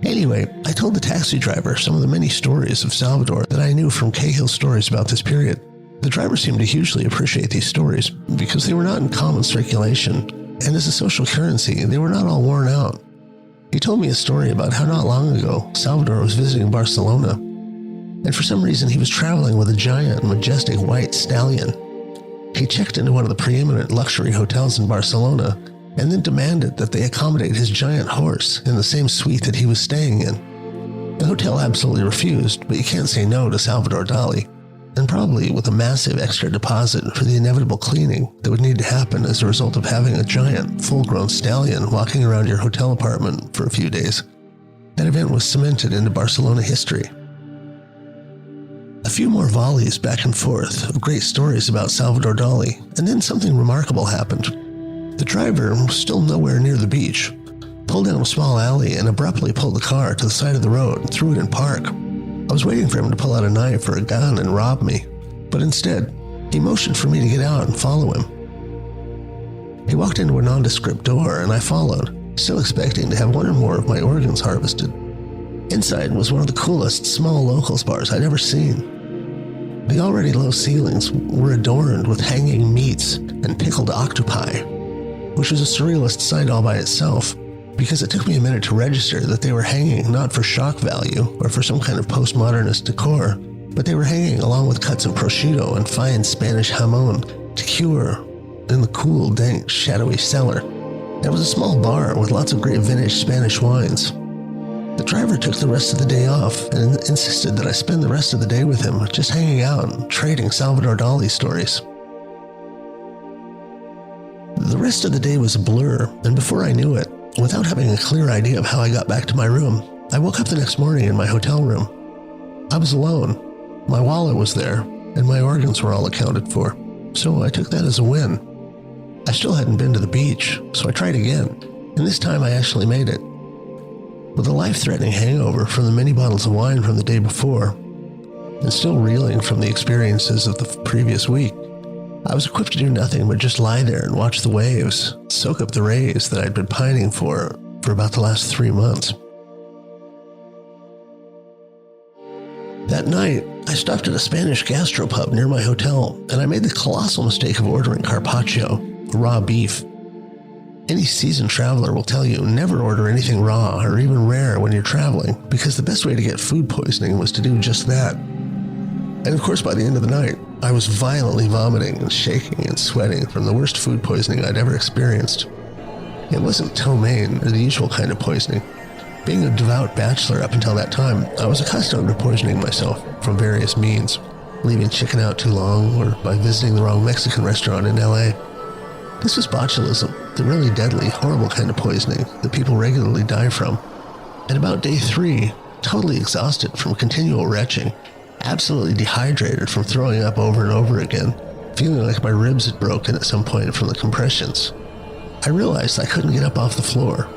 Anyway, I told the taxi driver some of the many stories of Salvador that I knew from Cahill's stories about this period. The driver seemed to hugely appreciate these stories because they were not in common circulation, and as a social currency, they were not all worn out. He told me a story about how not long ago, Salvador was visiting Barcelona, and for some reason he was traveling with a giant, majestic white stallion. He checked into one of the preeminent luxury hotels in Barcelona and then demanded that they accommodate his giant horse in the same suite that he was staying in. The hotel absolutely refused, but you can't say no to Salvador Dali, and probably with a massive extra deposit for the inevitable cleaning that would need to happen as a result of having a giant, full-grown stallion walking around your hotel apartment for a few days. That event was cemented into Barcelona history. A few more volleys back and forth of great stories about Salvador Dali, and then something remarkable happened. The driver was still nowhere near the beach, pulled down a small alley and abruptly pulled the car to the side of the road and threw it in park. I was waiting for him to pull out a knife or a gun and rob me, but instead, he motioned for me to get out and follow him. He walked into a nondescript door and I followed, still expecting to have one or more of my organs harvested. Inside was one of the coolest small locals bars I'd ever seen. The already low ceilings were adorned with hanging meats and pickled octopi, which was a surrealist sight all by itself, because it took me a minute to register that they were hanging not for shock value or for some kind of postmodernist decor, but they were hanging along with cuts of prosciutto and fine Spanish jamon to cure in the cool, dank, shadowy cellar. There was a small bar with lots of great vintage Spanish wines. The driver took the rest of the day off and insisted that I spend the rest of the day with him, just hanging out and trading Salvador Dali stories. The rest of the day was a blur, and before I knew it, without having a clear idea of how I got back to my room, I woke up the next morning in my hotel room. I was alone. My wallet was there, and my organs were all accounted for, so I took that as a win. I still hadn't been to the beach, so I tried again. and this time I actually made it. With a life-threatening hangover from the many bottles of wine from the day before, and still reeling from the experiences of the previous week, I was equipped to do nothing but just lie there and watch the waves, soak up the rays that I'd been pining for about the last 3 months. That night, I stopped at a Spanish gastropub near my hotel, and I made the colossal mistake of ordering carpaccio, raw beef. Any seasoned traveler will tell you never order anything raw or even rare when you're traveling, because the best way to get food poisoning was to do just that. And of course, by the end of the night, I was violently vomiting and shaking and sweating from the worst food poisoning I'd ever experienced. It wasn't ptomaine or the usual kind of poisoning. Being a devout bachelor up until that time, I was accustomed to poisoning myself from various means, leaving chicken out too long or by visiting the wrong Mexican restaurant in LA. This was botulism, the really deadly, horrible kind of poisoning that people regularly die from. At about day 3, totally exhausted from continual retching, absolutely dehydrated from throwing up over and over again, feeling like my ribs had broken at some point from the compressions, I realized I couldn't get up off the floor.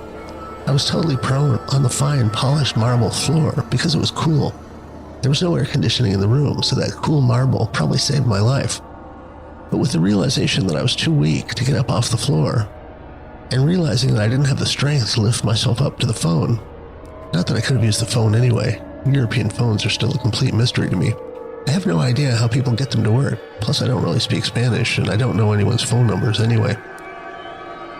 I was totally prone on the fine, polished marble floor because it was cool. There was no air conditioning in the room, so that cool marble probably saved my life. But with the realization that I was too weak to get up off the floor, and realizing that I didn't have the strength to lift myself up to the phone, not that I could have used the phone anyway, European phones are still a complete mystery to me. I have no idea how people get them to work, plus I don't really speak Spanish, and I don't know anyone's phone numbers anyway.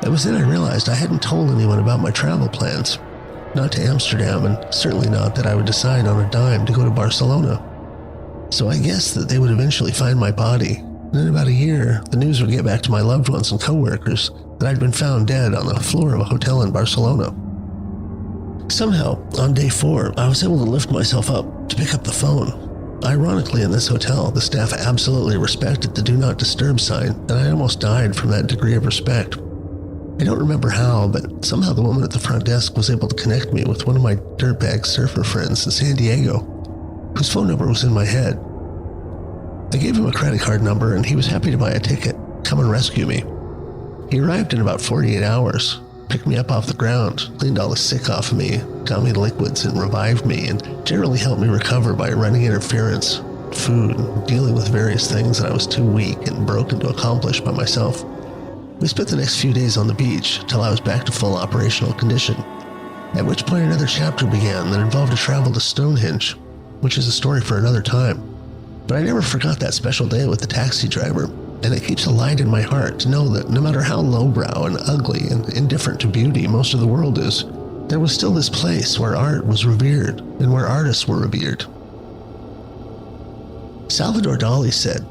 It was then I realized I hadn't told anyone about my travel plans, not to Amsterdam, and certainly not that I would decide on a dime to go to Barcelona. So I guessed that they would eventually find my body, and in about a year, the news would get back to my loved ones and coworkers that I'd been found dead on the floor of a hotel in Barcelona. Somehow, on day 4, I was able to lift myself up to pick up the phone. Ironically, in this hotel, the staff absolutely respected the do not disturb sign, and I almost died from that degree of respect. I don't remember how, but somehow the woman at the front desk was able to connect me with one of my dirtbag surfer friends in San Diego, whose phone number was in my head. I gave him a credit card number, and he was happy to buy a ticket, come and rescue me. He arrived in about 48 hours, picked me up off the ground, cleaned all the sick off of me, got me liquids and revived me, and generally helped me recover by running interference, food, and dealing with various things that I was too weak and broken to accomplish by myself. We spent the next few days on the beach till I was back to full operational condition, at which point another chapter began that involved a travel to Stonehenge, which is a story for another time. But I never forgot that special day with the taxi driver, and it keeps a light in my heart to know that no matter how lowbrow and ugly and indifferent to beauty most of the world is, there was still this place where art was revered and where artists were revered. Salvador Dali said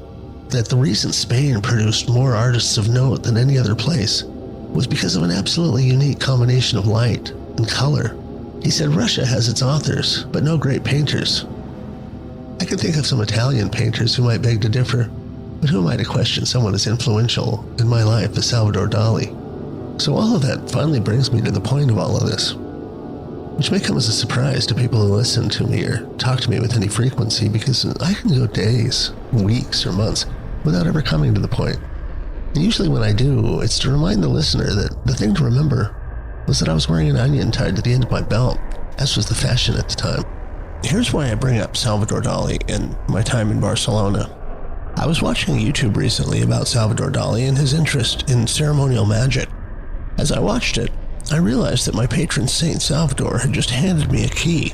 that the reason Spain produced more artists of note than any other place was because of an absolutely unique combination of light and color. He said Russia has its authors, but no great painters. I can think of some Italian painters who might beg to differ, but who am I to question someone as influential in my life as Salvador Dali? So all of that finally brings me to the point of all of this, which may come as a surprise to people who listen to me or talk to me with any frequency, because I can go days, weeks, or months without ever coming to the point. And usually when I do, it's to remind the listener that the thing to remember was that I was wearing an onion tied to the end of my belt, as was the fashion at the time. Here's why I bring up Salvador Dali and my time in Barcelona. I was watching YouTube recently about Salvador Dali and his interest in ceremonial magic. As I watched it, I realized that my patron Saint Salvador had just handed me a key,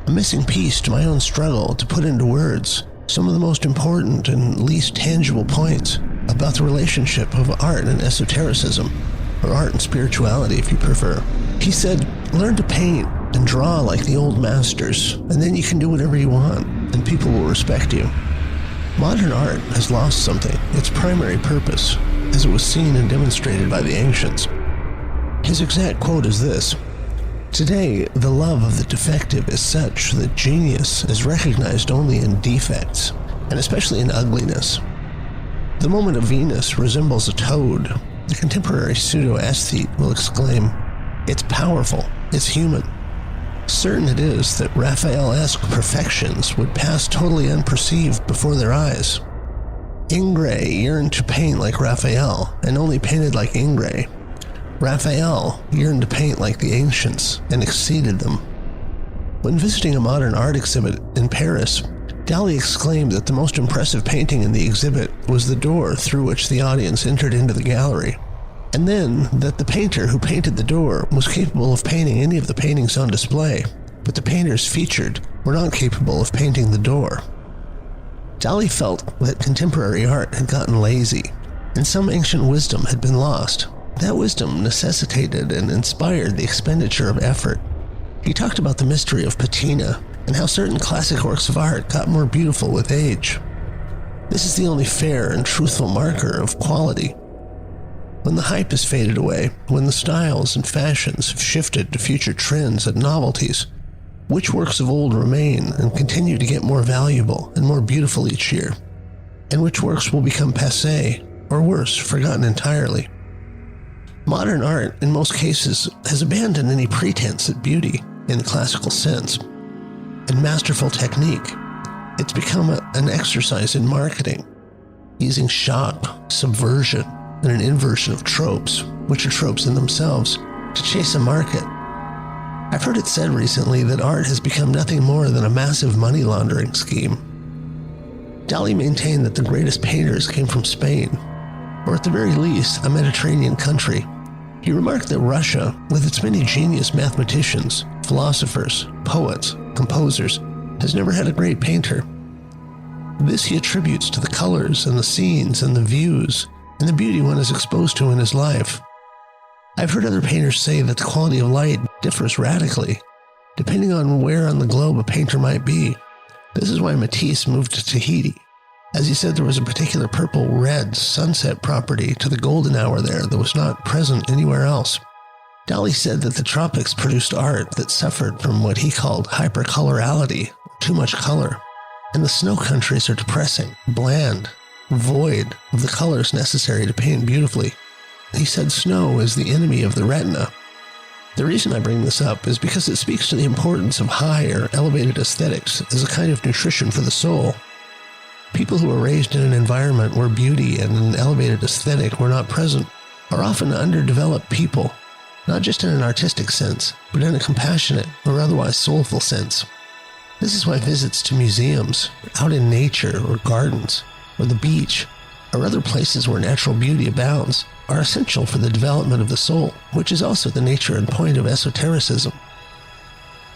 a missing piece to my own struggle to put into words some of the most important and least tangible points about the relationship of art and esotericism, or art and spirituality if you prefer. He said, learn to paint and draw like the old masters, and then you can do whatever you want, and people will respect you. Modern art has lost something, its primary purpose, as it was seen and demonstrated by the ancients. His exact quote is this: "Today, the love of the defective is such that genius is recognized only in defects, and especially in ugliness. The moment a Venus resembles a toad, the contemporary pseudo-aesthete will exclaim, 'It's powerful, it's human.' Certain it is that Raphael-esque perfections would pass totally unperceived before their eyes. Ingres yearned to paint like Raphael, and only painted like Ingres. Raphael yearned to paint like the ancients and exceeded them. When visiting a modern art exhibit in Paris, Dali exclaimed that the most impressive painting in the exhibit was the door through which the audience entered into the gallery, and then that the painter who painted the door was capable of painting any of the paintings on display, but the painters featured were not capable of painting the door. Dali felt that contemporary art had gotten lazy, and some ancient wisdom had been lost. That wisdom necessitated and inspired the expenditure of effort. He talked about the mystery of patina and how certain classic works of art got more beautiful with age. This is the only fair and truthful marker of quality. When the hype has faded away, when the styles and fashions have shifted to future trends and novelties, which works of old remain and continue to get more valuable and more beautiful each year, and which works will become passé, or worse, forgotten entirely. Modern art, in most cases, has abandoned any pretense at beauty in the classical sense. And masterful technique, it's become an exercise in marketing, using shock, subversion, and an inversion of tropes, which are tropes in themselves, to chase a market. I've heard it said recently that art has become nothing more than a massive money laundering scheme. Dali maintained that the greatest painters came from Spain, or at the very least, a Mediterranean country. He remarked that Russia, with its many genius mathematicians, philosophers, poets, composers, has never had a great painter. This he attributes to the colors and the scenes and the views and the beauty one is exposed to in his life. I've heard other painters say that the quality of light differs radically, depending on where on the globe a painter might be. This is why Matisse moved to Tahiti, as he said there was a particular purple-red sunset property to the golden hour there that was not present anywhere else. Dali said that the tropics produced art that suffered from what he called hypercolorality, too much color, and the snow countries are depressing, bland, void of the colors necessary to paint beautifully. He said snow is the enemy of the retina. The reason I bring this up is because it speaks to the importance of high or elevated aesthetics as a kind of nutrition for the soul. People who are raised in an environment where beauty and an elevated aesthetic were not present are often underdeveloped people, not just in an artistic sense, but in a compassionate or otherwise soulful sense. This is why visits to museums, out in nature or gardens, or the beach, or other places where natural beauty abounds, are essential for the development of the soul, which is also the nature and point of esotericism.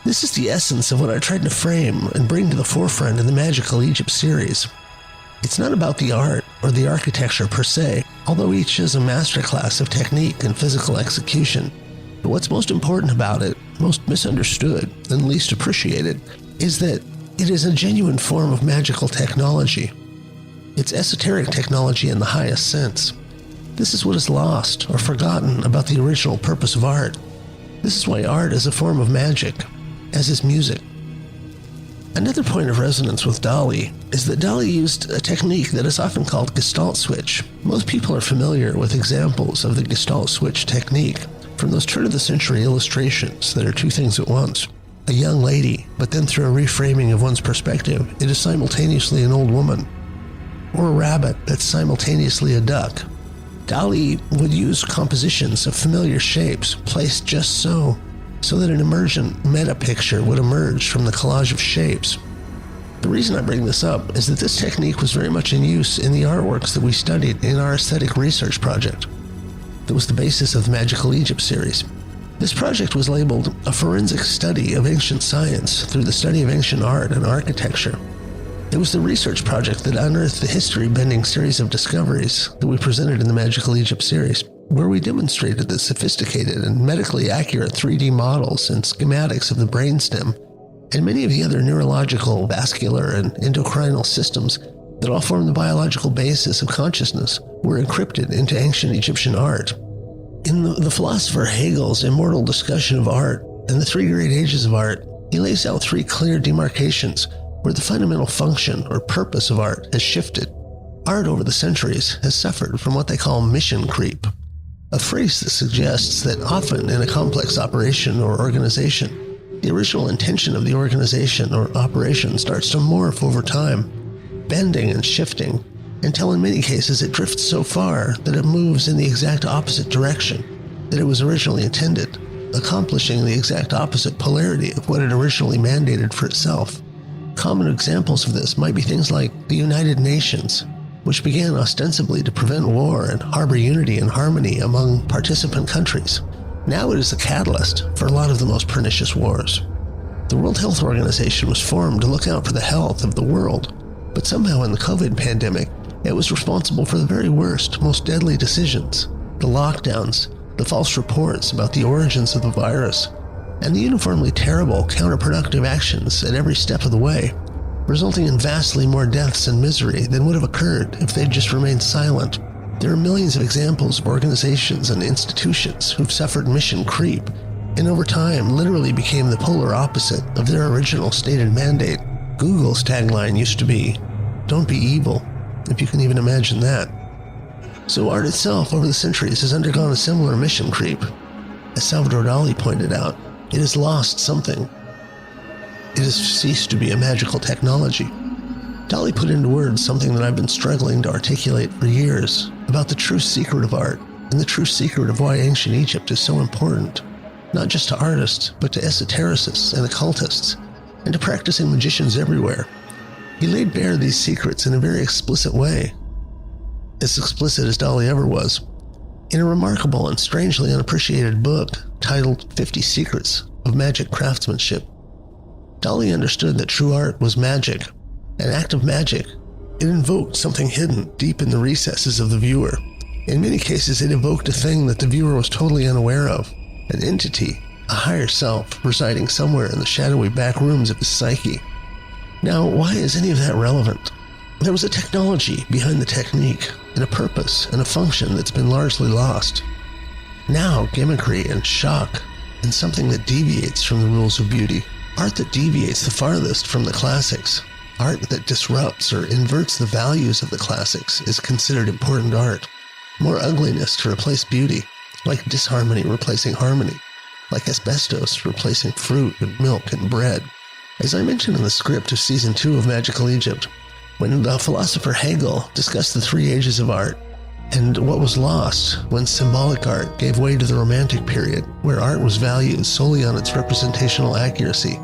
This is the essence of what I tried to frame and bring to the forefront in the Magical Egypt series. It's not about the art or the architecture per se, although each is a masterclass of technique and physical execution. But what's most important about it, most misunderstood and least appreciated, is that it is a genuine form of magical technology. It's esoteric technology in the highest sense. This is what is lost or forgotten about the original purpose of art. This is why art is a form of magic, as is music. Another point of resonance with Dali is that Dali used a technique that is often called Gestalt Switch. Most people are familiar with examples of the Gestalt Switch technique from those turn-of-the-century illustrations that are two things at once. A young lady, but then through a reframing of one's perspective, it is simultaneously an old woman. Or a rabbit that's simultaneously a duck. Dali would use compositions of familiar shapes placed just so that an emergent meta-picture would emerge from the collage of shapes. The reason I bring this up is that this technique was very much in use in the artworks that we studied in our aesthetic research project. That was the basis of the Magical Egypt series. This project was labeled a forensic study of ancient science through the study of ancient art and architecture. It was the research project that unearthed the history-bending series of discoveries that we presented in the Magical Egypt series, where we demonstrated the sophisticated and medically accurate 3D models and schematics of the brainstem and many of the other neurological, vascular, and endocrinal systems that all form the biological basis of consciousness were encrypted into ancient Egyptian art. In the philosopher Hegel's immortal discussion of art and the three great ages of art, he lays out three clear demarcations where the fundamental function or purpose of art has shifted. Art over the centuries has suffered from what they call mission creep, a phrase that suggests that often in a complex operation or organization, the original intention of the organization or operation starts to morph over time, bending and shifting, until in many cases it drifts so far that it moves in the exact opposite direction. that it was originally intended, accomplishing the exact opposite polarity of what it originally mandated for itself. Common examples of this might be things like the United Nations, which began ostensibly to prevent war and harbor unity and harmony among participant countries. Now it is the catalyst for a lot of the most pernicious wars. The World Health Organization was formed to look out for the health of the world, but somehow in the COVID pandemic, it was responsible for the very worst, most deadly decisions, the lockdowns, the false reports about the origins of the virus, and the uniformly terrible, counterproductive actions at every step of the way, resulting in vastly more deaths and misery than would have occurred if they'd just remained silent. There are millions of examples of organizations and institutions who've suffered mission creep, and over time literally became the polar opposite of their original stated mandate. Google's tagline used to be, "Don't be evil," if you can even imagine that. So art itself over the centuries has undergone a similar mission creep. As Salvador Dali pointed out, it has lost something. It has ceased to be a magical technology. Dali put into words something that I've been struggling to articulate for years about the true secret of art and the true secret of why ancient Egypt is so important, not just to artists, but to esotericists and occultists, and to practicing magicians everywhere. He laid bare these secrets in a very explicit way, as explicit as Dali ever was, in a remarkable and strangely unappreciated book titled 50 Secrets of Magic Craftsmanship. Dali understood that true art was magic, an act of magic. It invoked something hidden deep in the recesses of the viewer. In many cases, it evoked a thing that the viewer was totally unaware of, an entity, a higher self residing somewhere in the shadowy back rooms of his psyche. Now, why is any of that relevant? There was a technology behind the technique, and a purpose and a function that's been largely lost. Now, gimmickry and shock, and something that deviates from the rules of beauty. Art that deviates the farthest from the classics. Art that disrupts or inverts the values of the classics is considered important art. More ugliness to replace beauty, like disharmony replacing harmony, like asbestos replacing fruit and milk and bread. As I mentioned in the script of Season 2 of Magical Egypt, when the philosopher Hegel discussed the three ages of art, and what was lost when symbolic art gave way to the Romantic period, where art was valued solely on its representational accuracy.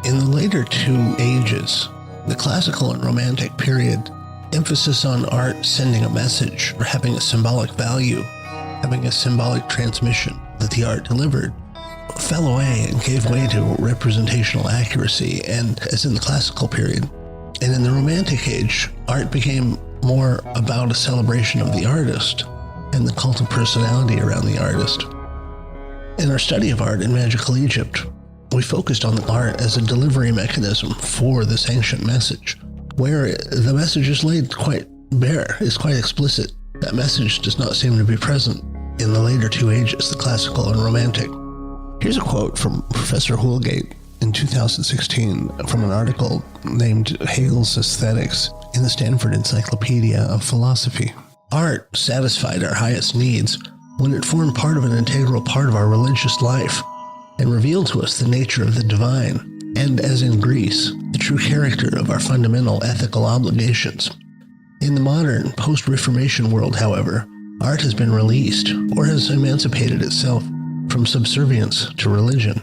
In the later two ages, the classical and Romantic period, emphasis on art sending a message or having a symbolic value, having a symbolic transmission that the art delivered, fell away and gave way to representational accuracy, and as in the classical period. And in the Romantic age, art became more about a celebration of the artist and the cult of personality around the artist. In our study of art in Magical Egypt, we focused on the art as a delivery mechanism for this ancient message, where the message is laid quite bare, is quite explicit. That message does not seem to be present in the later two ages, the classical and Romantic. Here's a quote from Professor Houlgate in 2016 from an article named Hegel's Aesthetics in the Stanford Encyclopedia of Philosophy. Art satisfied our highest needs when it formed part of an integral part of our religious life and revealed to us the nature of the divine, and, as in Greece, the true character of our fundamental ethical obligations. In the modern, post-Reformation world, however, art has been released, or has emancipated itself from subservience to religion.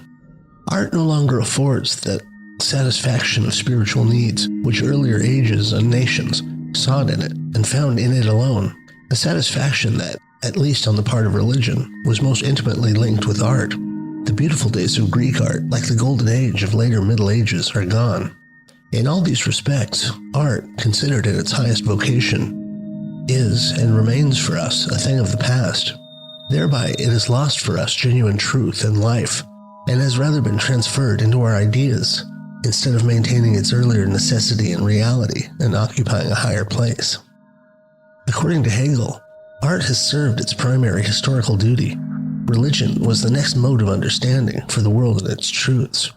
Art no longer affords that satisfaction of spiritual needs which earlier ages and nations sought in it and found in it alone, a satisfaction that, at least on the part of religion, was most intimately linked with art. The beautiful days of Greek art, like the golden age of later Middle Ages, are gone. In all these respects, art, considered in its highest vocation, is and remains for us a thing of the past. Thereby, it has lost for us genuine truth and life, and has rather been transferred into our ideas, instead of maintaining its earlier necessity and reality and occupying a higher place. According to Hegel, art has served its primary historical duty. Religion was the next mode of understanding for the world and its truths.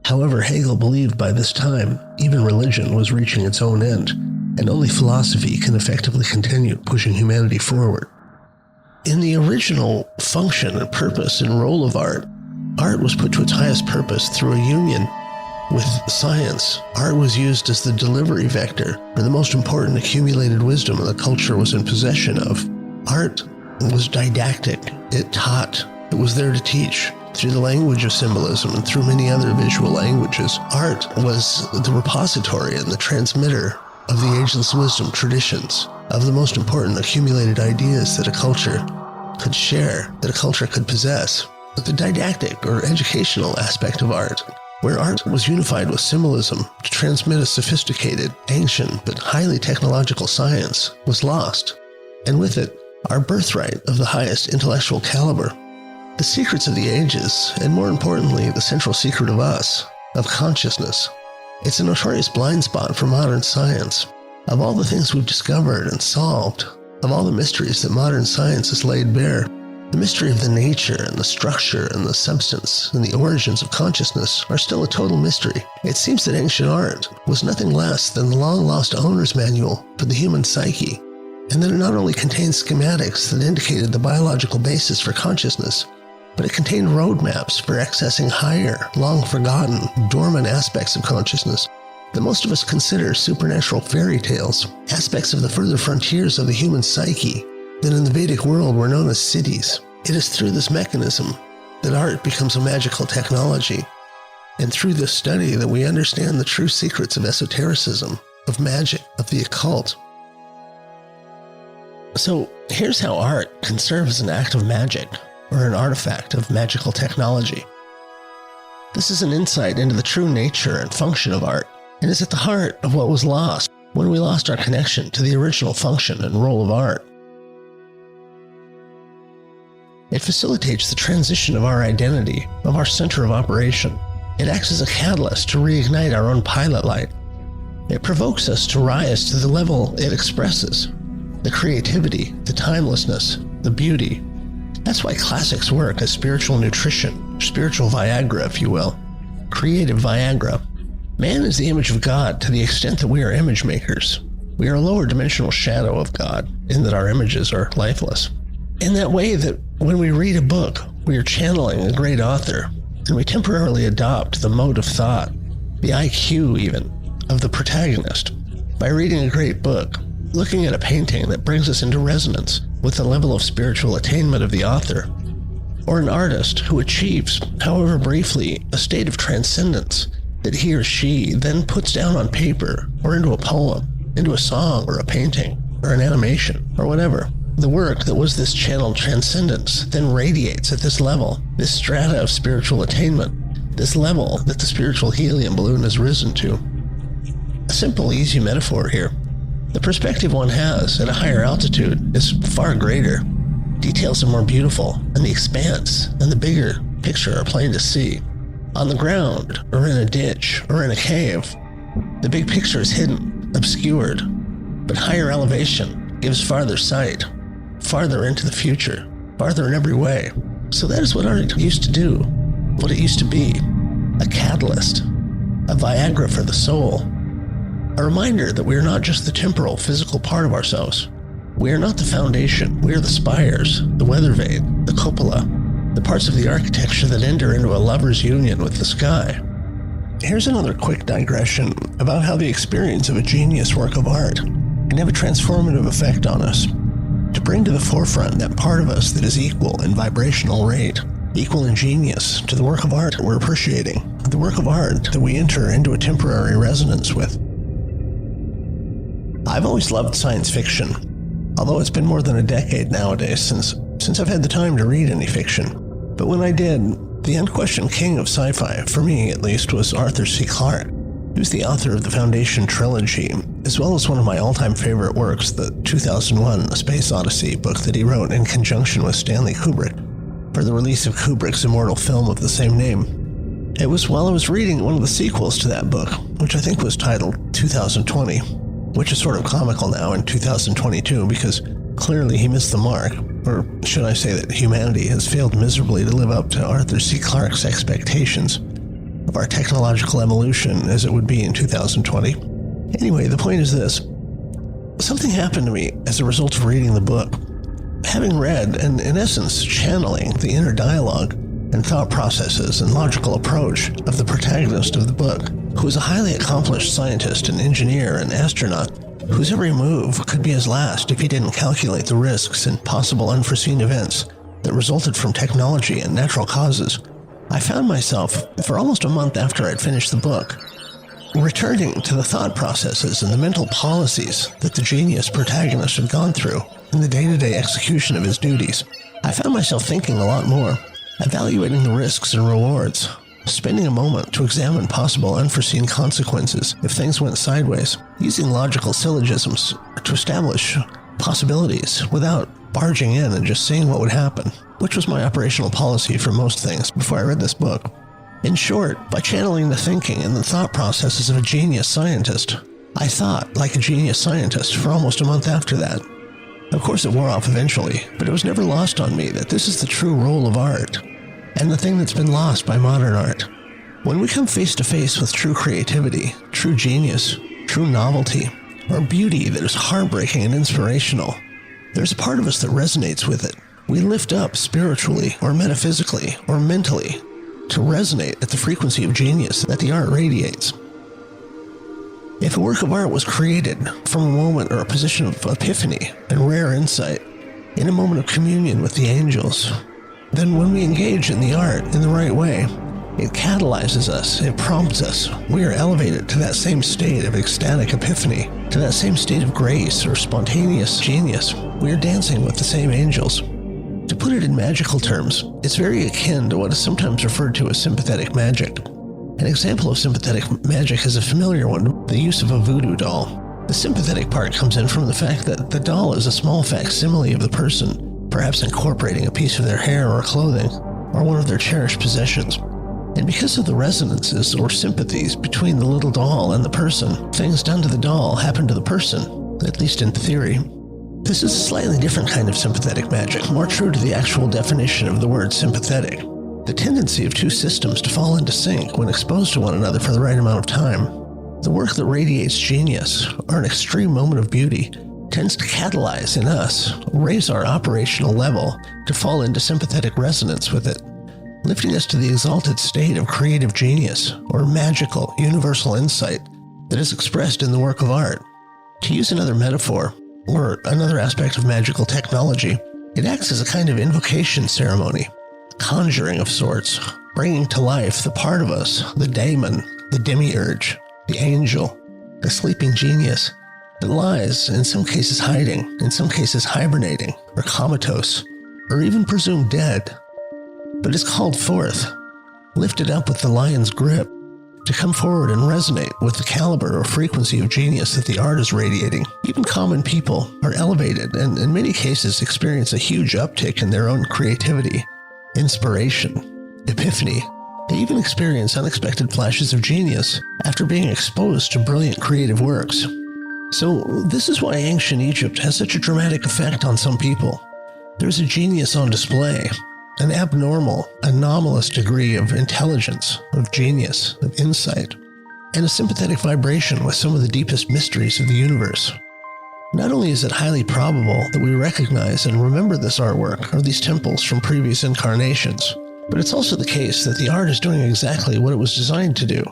However, Hegel believed by this time, even religion was reaching its own end, and only philosophy can effectively continue pushing humanity forward. In the original function and purpose and role of art, art was put to its highest purpose through a union with science. Art was used as the delivery vector for the most important accumulated wisdom the culture was in possession of. Art was didactic. It taught It was there to teach. Through the language of symbolism and through many other visual languages, art was the repository and the transmitter of the ageless wisdom traditions, of the most important accumulated ideas that a culture could share, that a culture could possess. The didactic or educational aspect of art, where art was unified with symbolism to transmit a sophisticated, ancient, but highly technological science, was lost. And with it, our birthright of the highest intellectual caliber. The secrets of the ages, and more importantly, the central secret of us, of consciousness. It's a notorious blind spot for modern science. Of all the things we've discovered and solved, of all the mysteries that modern science has laid bare, the mystery of the nature and the structure and the substance and the origins of consciousness are still a total mystery. It seems that ancient art was nothing less than the long-lost owner's manual for the human psyche, and that it not only contained schematics that indicated the biological basis for consciousness, but it contained roadmaps for accessing higher, long-forgotten, dormant aspects of consciousness that most of us consider supernatural fairy tales, aspects of the further frontiers of the human psyche that in the Vedic world were known as cities. It is through this mechanism that art becomes a magical technology, and through this study that we understand the true secrets of esotericism, of magic, of the occult. So here's how art can serve as an act of magic, or an artifact of magical technology. This is an insight into the true nature and function of art, and is at the heart of what was lost when we lost our connection to the original function and role of art. It facilitates the transition of our identity, of our center of operation. It acts as a catalyst to reignite our own pilot light. It provokes us to rise to the level it expresses, the creativity, the timelessness, the beauty. That's why classics work as spiritual nutrition, spiritual Viagra, if you will. Creative Viagra. Man is the image of God to the extent that we are image makers. We are a lower dimensional shadow of God, in that our images are lifeless. In that way that when we read a book, we are channeling a great author, and we temporarily adopt the mode of thought, the IQ even, of the protagonist. By reading a great book, looking at a painting that brings us into resonance with the level of spiritual attainment of the author, or an artist who achieves, however briefly, a state of transcendence that he or she then puts down on paper or into a poem, into a song or a painting or an animation or whatever. The work that was this channeled transcendence then radiates at this level, this strata of spiritual attainment, this level that the spiritual helium balloon has risen to. A simple, easy metaphor here. The perspective one has at a higher altitude is far greater. Details are more beautiful, and the expanse and the bigger picture are plain to see. On the ground, or in a ditch, or in a cave, the big picture is hidden, obscured, but higher elevation gives farther sight, farther into the future, farther in every way. So that is what art used to do, what it used to be, a catalyst, a Viagra for the soul, a reminder that we are not just the temporal, physical part of ourselves. We are not the foundation, we are the spires, the weather vane, the cupola, the parts of the architecture that enter into a lover's union with the sky. Here's another quick digression about how the experience of a genius work of art can have a transformative effect on us, to bring to the forefront that part of us that is equal in vibrational rate, equal in genius to the work of art we're appreciating, the work of art that we enter into a temporary resonance with. I've always loved science fiction, although it's been more than a decade nowadays since I've had the time to read any fiction. But when I did, the unquestioned king of sci-fi, for me at least, was Arthur C. Clarke. He was the author of the Foundation trilogy, as well as one of my all-time favorite works, the 2001 A Space Odyssey book that he wrote in conjunction with Stanley Kubrick for the release of Kubrick's immortal film of the same name. It was while I was reading one of the sequels to that book, which I think was titled 2020, which is sort of comical now in 2022 because clearly he missed the mark, or should I say that humanity has failed miserably to live up to Arthur C. Clarke's expectations of our technological evolution as it would be in 2020. Anyway, the point is this. Something happened to me as a result of reading the book. Having read, and in essence channeling the inner dialogue and thought processes and logical approach of the protagonist of the book, who is a highly accomplished scientist and engineer and astronaut, whose every move could be his last if he didn't calculate the risks and possible unforeseen events that resulted from technology and natural causes, I found myself, for almost a month after I'd finished the book, returning to the thought processes and the mental policies that the genius protagonist had gone through in the day-to-day execution of his duties. I found myself thinking a lot more, evaluating the risks and rewards, spending a moment to examine possible unforeseen consequences if things went sideways, using logical syllogisms to establish possibilities without barging in and just seeing what would happen, which was my operational policy for most things before I read this book. In short, by channeling the thinking and the thought processes of a genius scientist, I thought like a genius scientist for almost a month after that. Of course it wore off eventually, but it was never lost on me that this is the true role of art, and the thing that's been lost by modern art. When we come face to face with true creativity, true genius, true novelty, or beauty that is heartbreaking and inspirational, there's a part of us that resonates with it. We lift up spiritually or metaphysically or mentally to resonate at the frequency of genius that the art radiates. If a work of art was created from a moment or a position of epiphany and rare insight, in a moment of communion with the angels, then when we engage in the art in the right way, it catalyzes us, it prompts us. We are elevated to that same state of ecstatic epiphany, to that same state of grace or spontaneous genius. We are dancing with the same angels. To put it in magical terms, it's very akin to what is sometimes referred to as sympathetic magic. An example of sympathetic magic is a familiar one, the use of a voodoo doll. The sympathetic part comes in from the fact that the doll is a small facsimile of the person, perhaps incorporating a piece of their hair or clothing, or one of their cherished possessions. And because of the resonances or sympathies between the little doll and the person, things done to the doll happen to the person, at least in theory. This is a slightly different kind of sympathetic magic, more true to the actual definition of the word sympathetic. The tendency of two systems to fall into sync when exposed to one another for the right amount of time. The work that radiates genius, or an extreme moment of beauty, tends to catalyze in us, raise our operational level to fall into sympathetic resonance with it, lifting us to the exalted state of creative genius, or magical, universal insight that is expressed in the work of art. To use another metaphor, or another aspect of magical technology, it acts as a kind of invocation ceremony, conjuring of sorts, bringing to life the part of us, the daemon, the demiurge, the angel, the sleeping genius that lies, in some cases hiding, in some cases hibernating, or comatose, or even presumed dead, but is called forth, lifted up with the lion's grip, to come forward and resonate with the caliber or frequency of genius that the art is radiating. Even common people are elevated and in many cases experience a huge uptick in their own creativity, inspiration, epiphany. They even experience unexpected flashes of genius after being exposed to brilliant creative works. So this is why ancient Egypt has such a dramatic effect on some people. There's a genius on display, an abnormal, anomalous degree of intelligence, of genius, of insight, and a sympathetic vibration with some of the deepest mysteries of the universe. Not only is it highly probable that we recognize and remember this artwork or these temples from previous incarnations, but it's also the case that the art is doing exactly what it was designed to do,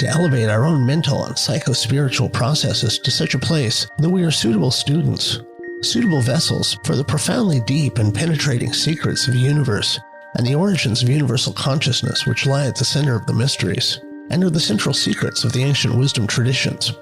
to elevate our own mental and psycho-spiritual processes to such a place that we are suitable students, suitable vessels for the profoundly deep and penetrating secrets of the universe and the origins of universal consciousness which lie at the center of the mysteries and are the central secrets of the ancient wisdom traditions.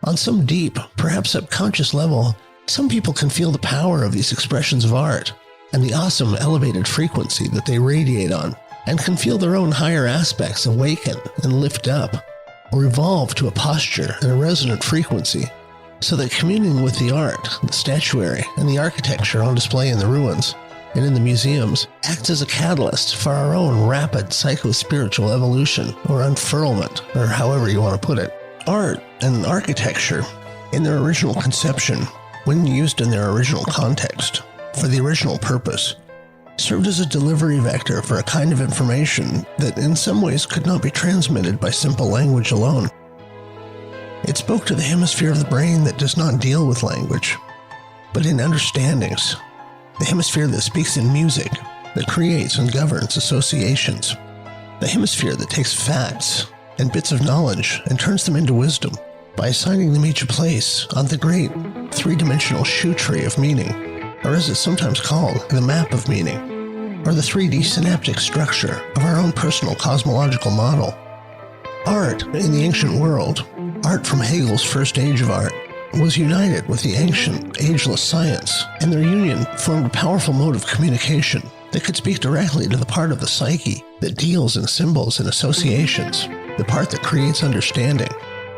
On some deep, perhaps subconscious level, some people can feel the power of these expressions of art and the awesome elevated frequency that they radiate on, and can feel their own higher aspects awaken and lift up, or evolve to a posture and a resonant frequency, so that communing with the art, the statuary, and the architecture on display in the ruins and in the museums acts as a catalyst for our own rapid psycho-spiritual evolution or unfurlment, or however you want to put it. Art and architecture, in their original conception, when used in their original context, for the original purpose, served as a delivery vector for a kind of information that in some ways could not be transmitted by simple language alone. It spoke to the hemisphere of the brain that does not deal with language, but in understandings, the hemisphere that speaks in music, that creates and governs associations, the hemisphere that takes facts and bits of knowledge and turns them into wisdom by assigning them each a place on the great three-dimensional shoe tree of meaning, or as it's sometimes called, the map of meaning, or the 3D synaptic structure of our own personal cosmological model. Art in the ancient world, art from Hegel's first age of art, was united with the ancient, ageless science, and their union formed a powerful mode of communication that could speak directly to the part of the psyche that deals in symbols and associations, the part that creates understanding,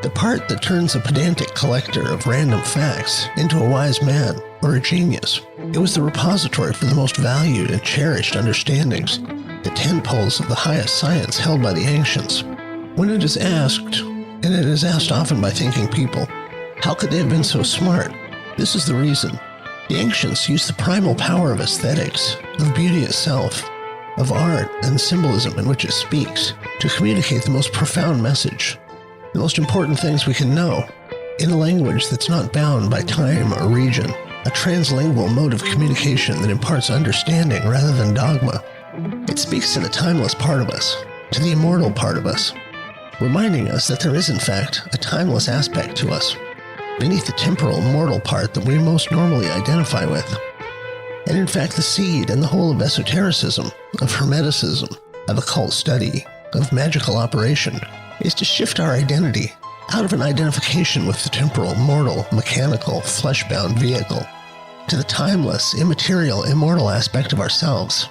the part that turns a pedantic collector of random facts into a wise man or a genius. It was the repository for the most valued and cherished understandings, the tentpoles of the highest science held by the ancients. When it is asked, and it is asked often by thinking people, how could they have been so smart? This is the reason. The ancients used the primal power of aesthetics, of beauty itself, of art and symbolism in which it speaks, to communicate the most profound message, the most important things we can know, in a language that's not bound by time or region, a translingual mode of communication that imparts understanding rather than dogma. It speaks to the timeless part of us, to the immortal part of us, reminding us that there is in fact a timeless aspect to us, beneath the temporal mortal part that we most normally identify with. And in fact, the seed and the whole of esotericism, of hermeticism, of occult study, of magical operation, is to shift our identity out of an identification with the temporal, mortal, mechanical, flesh-bound vehicle to the timeless, immaterial, immortal aspect of ourselves.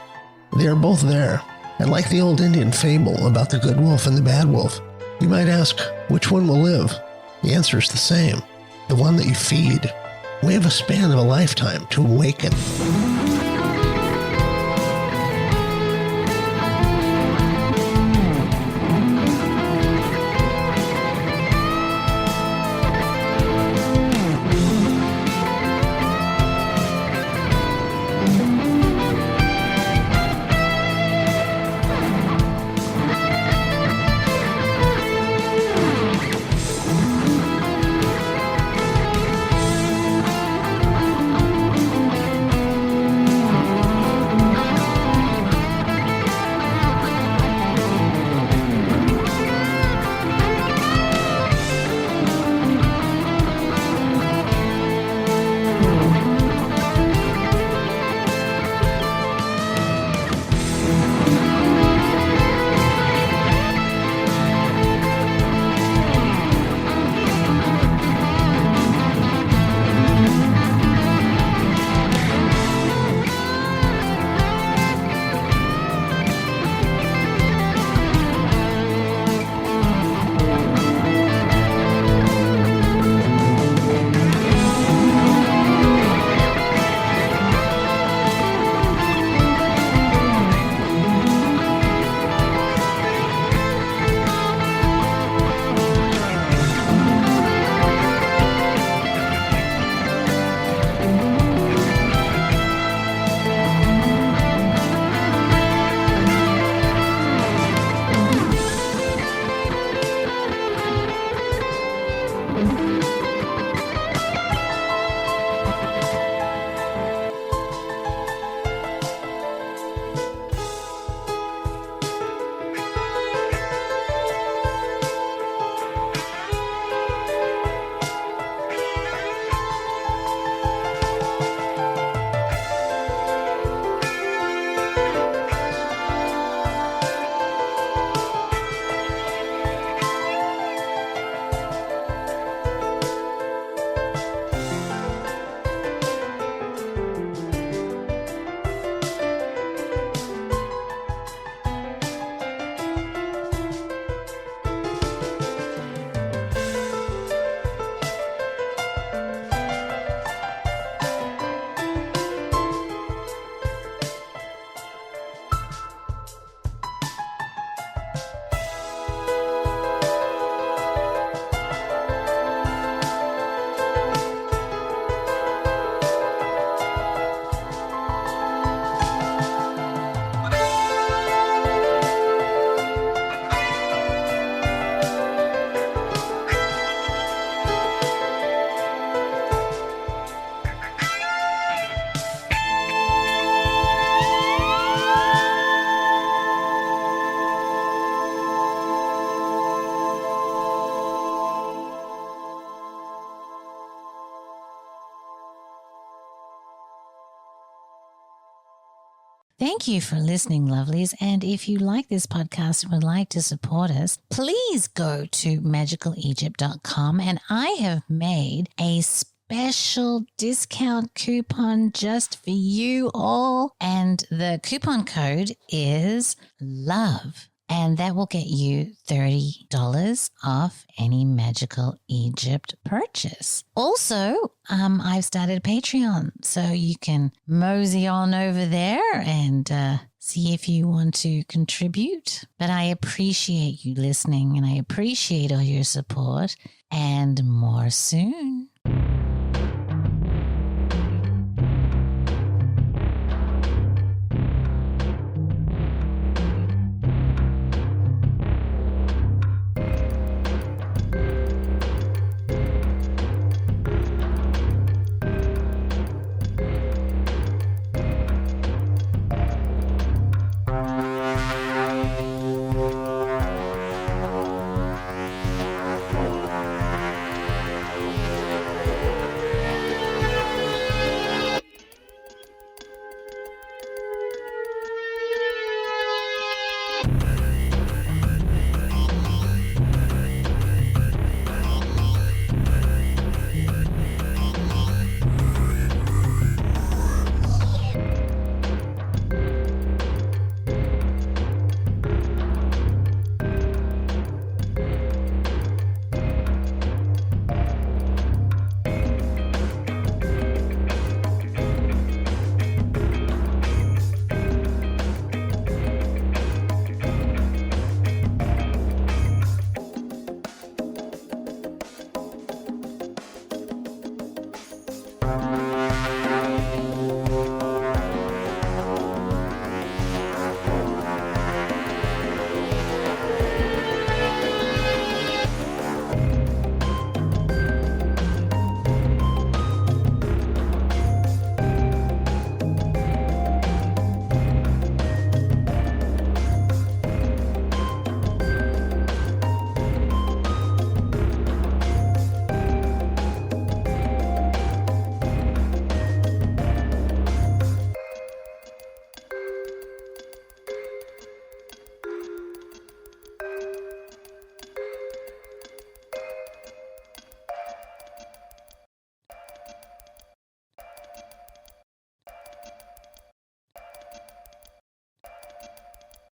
They are both there, and like the old Indian fable about the good wolf and the bad wolf, you might ask, which one will live? The answer is the same. The one that you feed. We have a span of a lifetime to awaken. Thank you for listening, lovelies. And if you like this podcast and would like to support us, please go to magicalegypt.com. And I have made a special discount coupon just for you all. And the coupon code is LOVE. And that will get you $30 off any Magical Egypt purchase. Also, I've started Patreon, so you can mosey on over there and see if you want to contribute. But I appreciate you listening, and I appreciate all your support, and more soon.